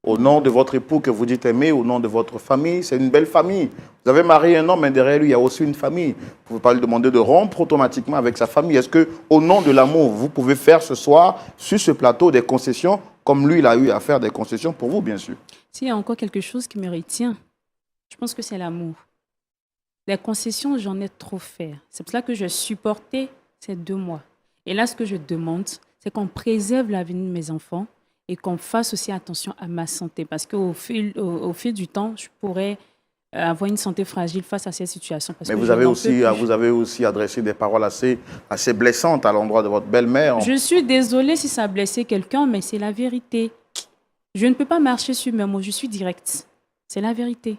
Au nom de votre époux que vous dites aimer, au nom de votre famille, c'est une belle famille. Vous avez marié un homme, mais derrière lui, il y a aussi une famille. Vous ne pouvez pas lui demander de rompre automatiquement avec sa famille. Est-ce que, au nom de l'amour, vous pouvez faire ce soir, sur ce plateau, des concessions, comme lui, il a eu à faire des concessions pour vous, bien sûr? S'il y a encore quelque chose qui me retient, je pense que c'est l'amour. Les concessions, j'en ai trop fait. C'est pour ça que je supportais ces 2 mois. Et là, ce que je demande, c'est qu'on préserve l'avenir de mes enfants et qu'on fasse aussi attention à ma santé. Parce qu'au fil du temps, je pourrais avoir une santé fragile face à ces situations. Parce Mais que vous je avez, n'en aussi, peux plus. vous avez aussi adressé des paroles assez blessantes à l'endroit de votre belle-mère. Je suis désolée si ça a blessé quelqu'un, mais c'est la vérité. Je ne peux pas marcher sur mes mots, je suis directe. C'est la vérité.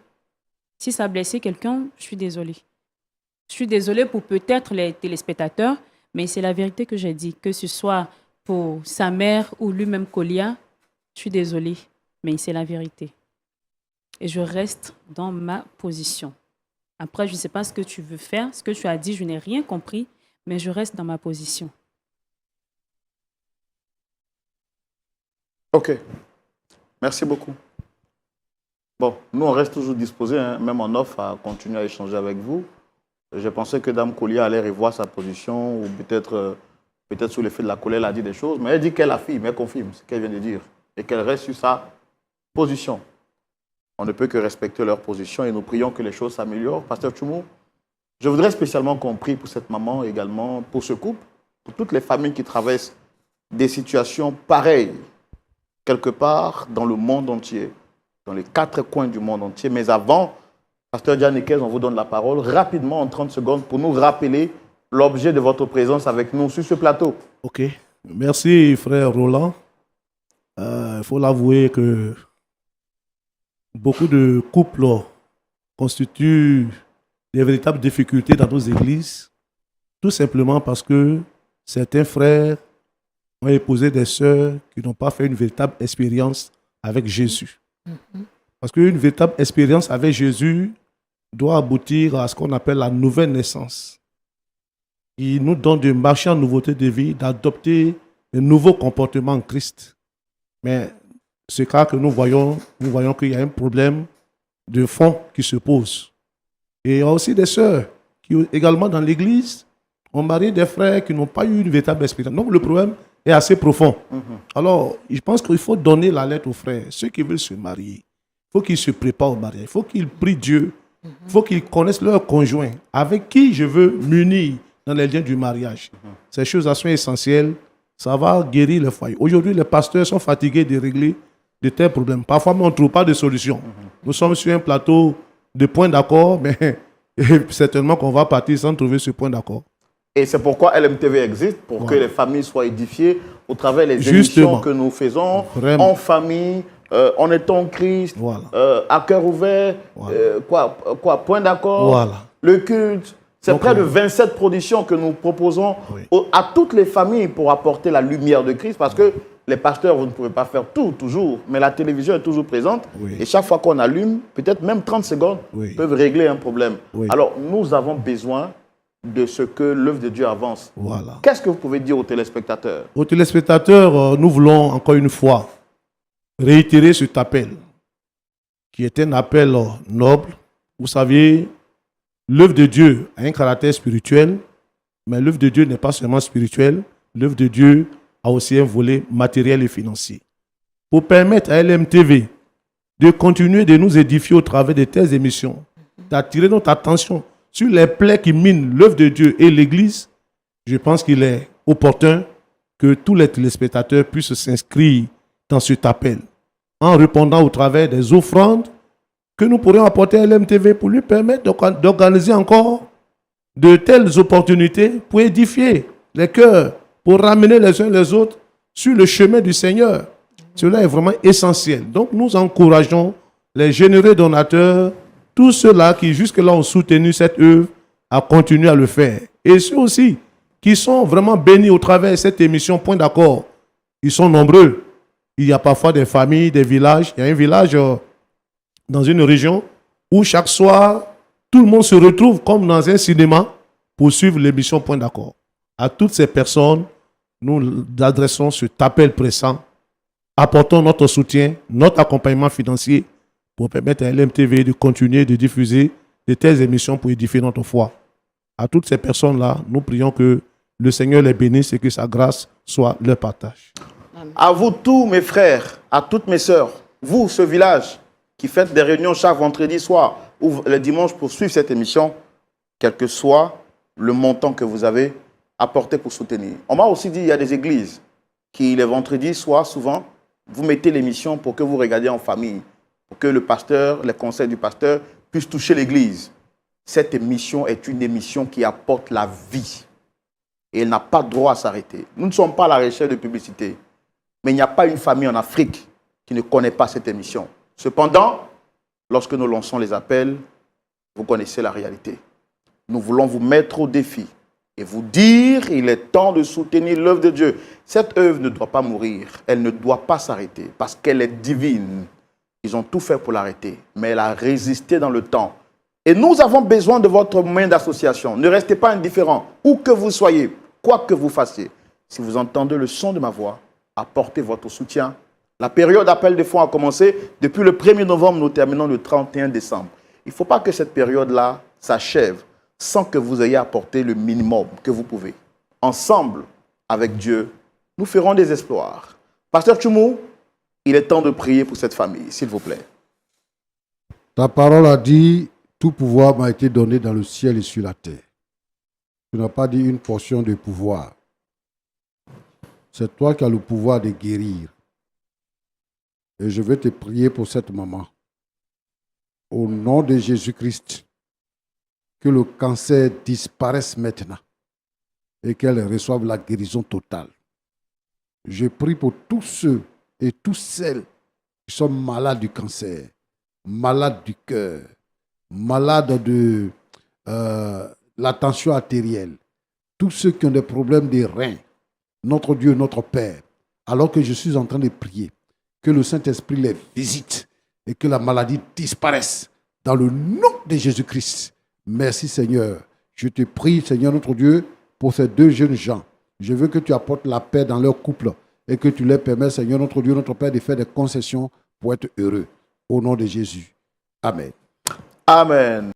Si ça a blessé quelqu'un, je suis désolée. Je suis désolée pour peut-être les téléspectateurs, mais c'est la vérité que j'ai dit. Que ce soit pour sa mère ou lui-même Kolia, je suis désolée, mais c'est la vérité. Et je reste dans ma position. Après, je ne sais pas ce que tu veux faire, ce que tu as dit, je n'ai rien compris, mais je reste dans ma position. OK. Merci beaucoup. Bon, nous, on reste toujours disposés, hein, même en offre, à continuer à échanger avec vous. Je pensais que Dame Kolia allait revoir sa position, ou peut-être sous l'effet de la colère, elle a dit des choses, mais elle dit qu'elle affirme, elle confirme ce qu'elle vient de dire, et qu'elle reste sur sa position. On ne peut que respecter leur position, et nous prions que les choses s'améliorent. Pasteur Tchoumou, je voudrais spécialement qu'on prie pour cette maman également, pour ce couple, pour toutes les familles qui traversent des situations pareilles, quelque part dans le monde entier, dans les 4 coins du monde entier. Mais avant, Pasteur Dianikez, on vous donne la parole rapidement en 30 secondes pour nous rappeler l'objet de votre présence avec nous sur ce plateau. Ok. Merci, frère Roland. Il faut l'avouer que beaucoup de couples constituent des véritables difficultés dans nos églises, tout simplement parce que certains frères ont épousé des sœurs qui n'ont pas fait une véritable expérience avec Jésus. Parce qu'une véritable expérience avec Jésus doit aboutir à ce qu'on appelle la nouvelle naissance. Il nous donne de marcher en nouveauté de vie, d'adopter de nouveaux comportements en Christ. Mais ce cas que nous voyons qu'il y a un problème de fond qui se pose. Et il y a aussi des sœurs qui, également dans l'église, ont marié des frères qui n'ont pas eu une véritable expérience. Donc le problème est assez profond. Alors, je pense qu'il faut donner la lettre aux frères. Ceux qui veulent se marier, il faut qu'ils se préparent au mariage. Il faut qu'ils prient Dieu. Il faut qu'ils connaissent leur conjoint, avec qui je veux m'unir dans les liens du mariage. Ces choses sont essentielles. Ça va guérir le foyer. Aujourd'hui, les pasteurs sont fatigués de régler de tels problèmes. Parfois, on ne trouve pas de solution. Nous sommes sur un plateau de points d'accord, mais certainement qu'on va partir sans trouver ce point d'accord. Et c'est pourquoi LMTV existe, pour que les familles soient édifiées au travers des émissions Justement. que nous faisons, Vraiment. en famille, en étant en Christ, Voilà. à cœur ouvert, Voilà. point d'accord, Voilà. le culte. C'est Donc, près de 27 productions que nous proposons Oui. à toutes les familles pour apporter la lumière de Christ, parce que les pasteurs, vous ne pouvez pas faire tout, toujours, mais la télévision est toujours présente, Oui. et chaque fois qu'on allume, peut-être même 30 secondes, Oui. peuvent régler un problème. Oui. Alors, nous avons besoin de ce que l'œuvre de Dieu avance. Voilà. Qu'est-ce que vous pouvez dire aux téléspectateurs? Aux téléspectateurs, nous voulons encore une fois réitérer cet appel, qui est un appel noble. Vous savez, l'œuvre de Dieu a un caractère spirituel, mais l'œuvre de Dieu n'est pas seulement spirituelle, l'œuvre de Dieu a aussi un volet matériel et financier. Pour permettre à LMTV de continuer de nous édifier au travers de telles émissions, d'attirer notre attention sur les plaies qui minent l'œuvre de Dieu et l'Église, je pense qu'il est opportun que tous les téléspectateurs puissent s'inscrire dans cet appel en répondant au travers des offrandes que nous pourrions apporter à LMTV pour lui permettre d'organiser encore de telles opportunités pour édifier les cœurs, pour ramener les uns les autres sur le chemin du Seigneur. Cela est vraiment essentiel. Donc nous encourageons les généreux donateurs, tous ceux-là qui jusque-là ont soutenu cette œuvre, à continuer à le faire. Et ceux aussi qui sont vraiment bénis au travers de cette émission Point d'accord, ils sont nombreux. Il y a parfois des familles, des villages. Il y a un village dans une région où chaque soir, tout le monde se retrouve comme dans un cinéma pour suivre l'émission Point d'accord. À toutes ces personnes, nous adressons cet appel pressant. Apportons notre soutien, notre accompagnement financier pour permettre à LMTV de continuer de diffuser de telles émissions pour édifier notre foi. À toutes ces personnes-là, nous prions que le Seigneur les bénisse et que sa grâce soit leur partage. À vous tous, mes frères, à toutes mes sœurs, vous, ce village, qui faites des réunions chaque vendredi soir ou le dimanche pour suivre cette émission, quel que soit le montant que vous avez apporté pour soutenir. On m'a aussi dit qu'il y a des églises qui, les vendredis soirs, souvent, vous mettez l'émission pour que vous regardiez en famille, pour que le pasteur, les conseils du pasteur puissent toucher l'église. Cette émission est une émission qui apporte la vie. Et elle n'a pas droit à s'arrêter. Nous ne sommes pas à la recherche de publicité. Mais il n'y a pas une famille en Afrique qui ne connaît pas cette émission. Cependant, lorsque nous lançons les appels, vous connaissez la réalité. Nous voulons vous mettre au défi et vous dire qu'il est temps de soutenir l'œuvre de Dieu. Cette œuvre ne doit pas mourir. Elle ne doit pas s'arrêter parce qu'elle est divine. Ils ont tout fait pour l'arrêter, mais elle a résisté dans le temps. Et nous avons besoin de votre main d'association. Ne restez pas indifférents, où que vous soyez, quoi que vous fassiez. Si vous entendez le son de ma voix, apportez votre soutien. La période d'appel de fonds a commencé. Depuis le 1er novembre, nous terminons le 31 décembre. Il ne faut pas que cette période-là s'achève sans que vous ayez apporté le minimum que vous pouvez. Ensemble, avec Dieu, nous ferons des exploits. Pasteur Tchoumou, il est temps de prier pour cette famille, s'il vous plaît. Ta parole a dit, tout pouvoir m'a été donné dans le ciel et sur la terre. Tu n'as pas dit une portion de pouvoir. C'est toi qui as le pouvoir de guérir. Et je vais te prier pour cette maman. Au nom de Jésus-Christ, que le cancer disparaisse maintenant et qu'elle reçoive la guérison totale. Je prie pour tous ceux et toutes celles qui sont malades du cancer, malades du cœur, malades de la tension artérielle, tous ceux qui ont des problèmes des reins, notre Dieu, notre Père, alors que je suis en train de prier, que le Saint-Esprit les visite et que la maladie disparaisse dans le nom de Jésus-Christ. Merci Seigneur. Je te prie, Seigneur notre Dieu, pour ces deux jeunes gens. Je veux que tu apportes la paix dans leur couple et que tu leur permets, Seigneur notre Dieu, notre Père, de faire des concessions pour être heureux. Au nom de Jésus. Amen. Amen.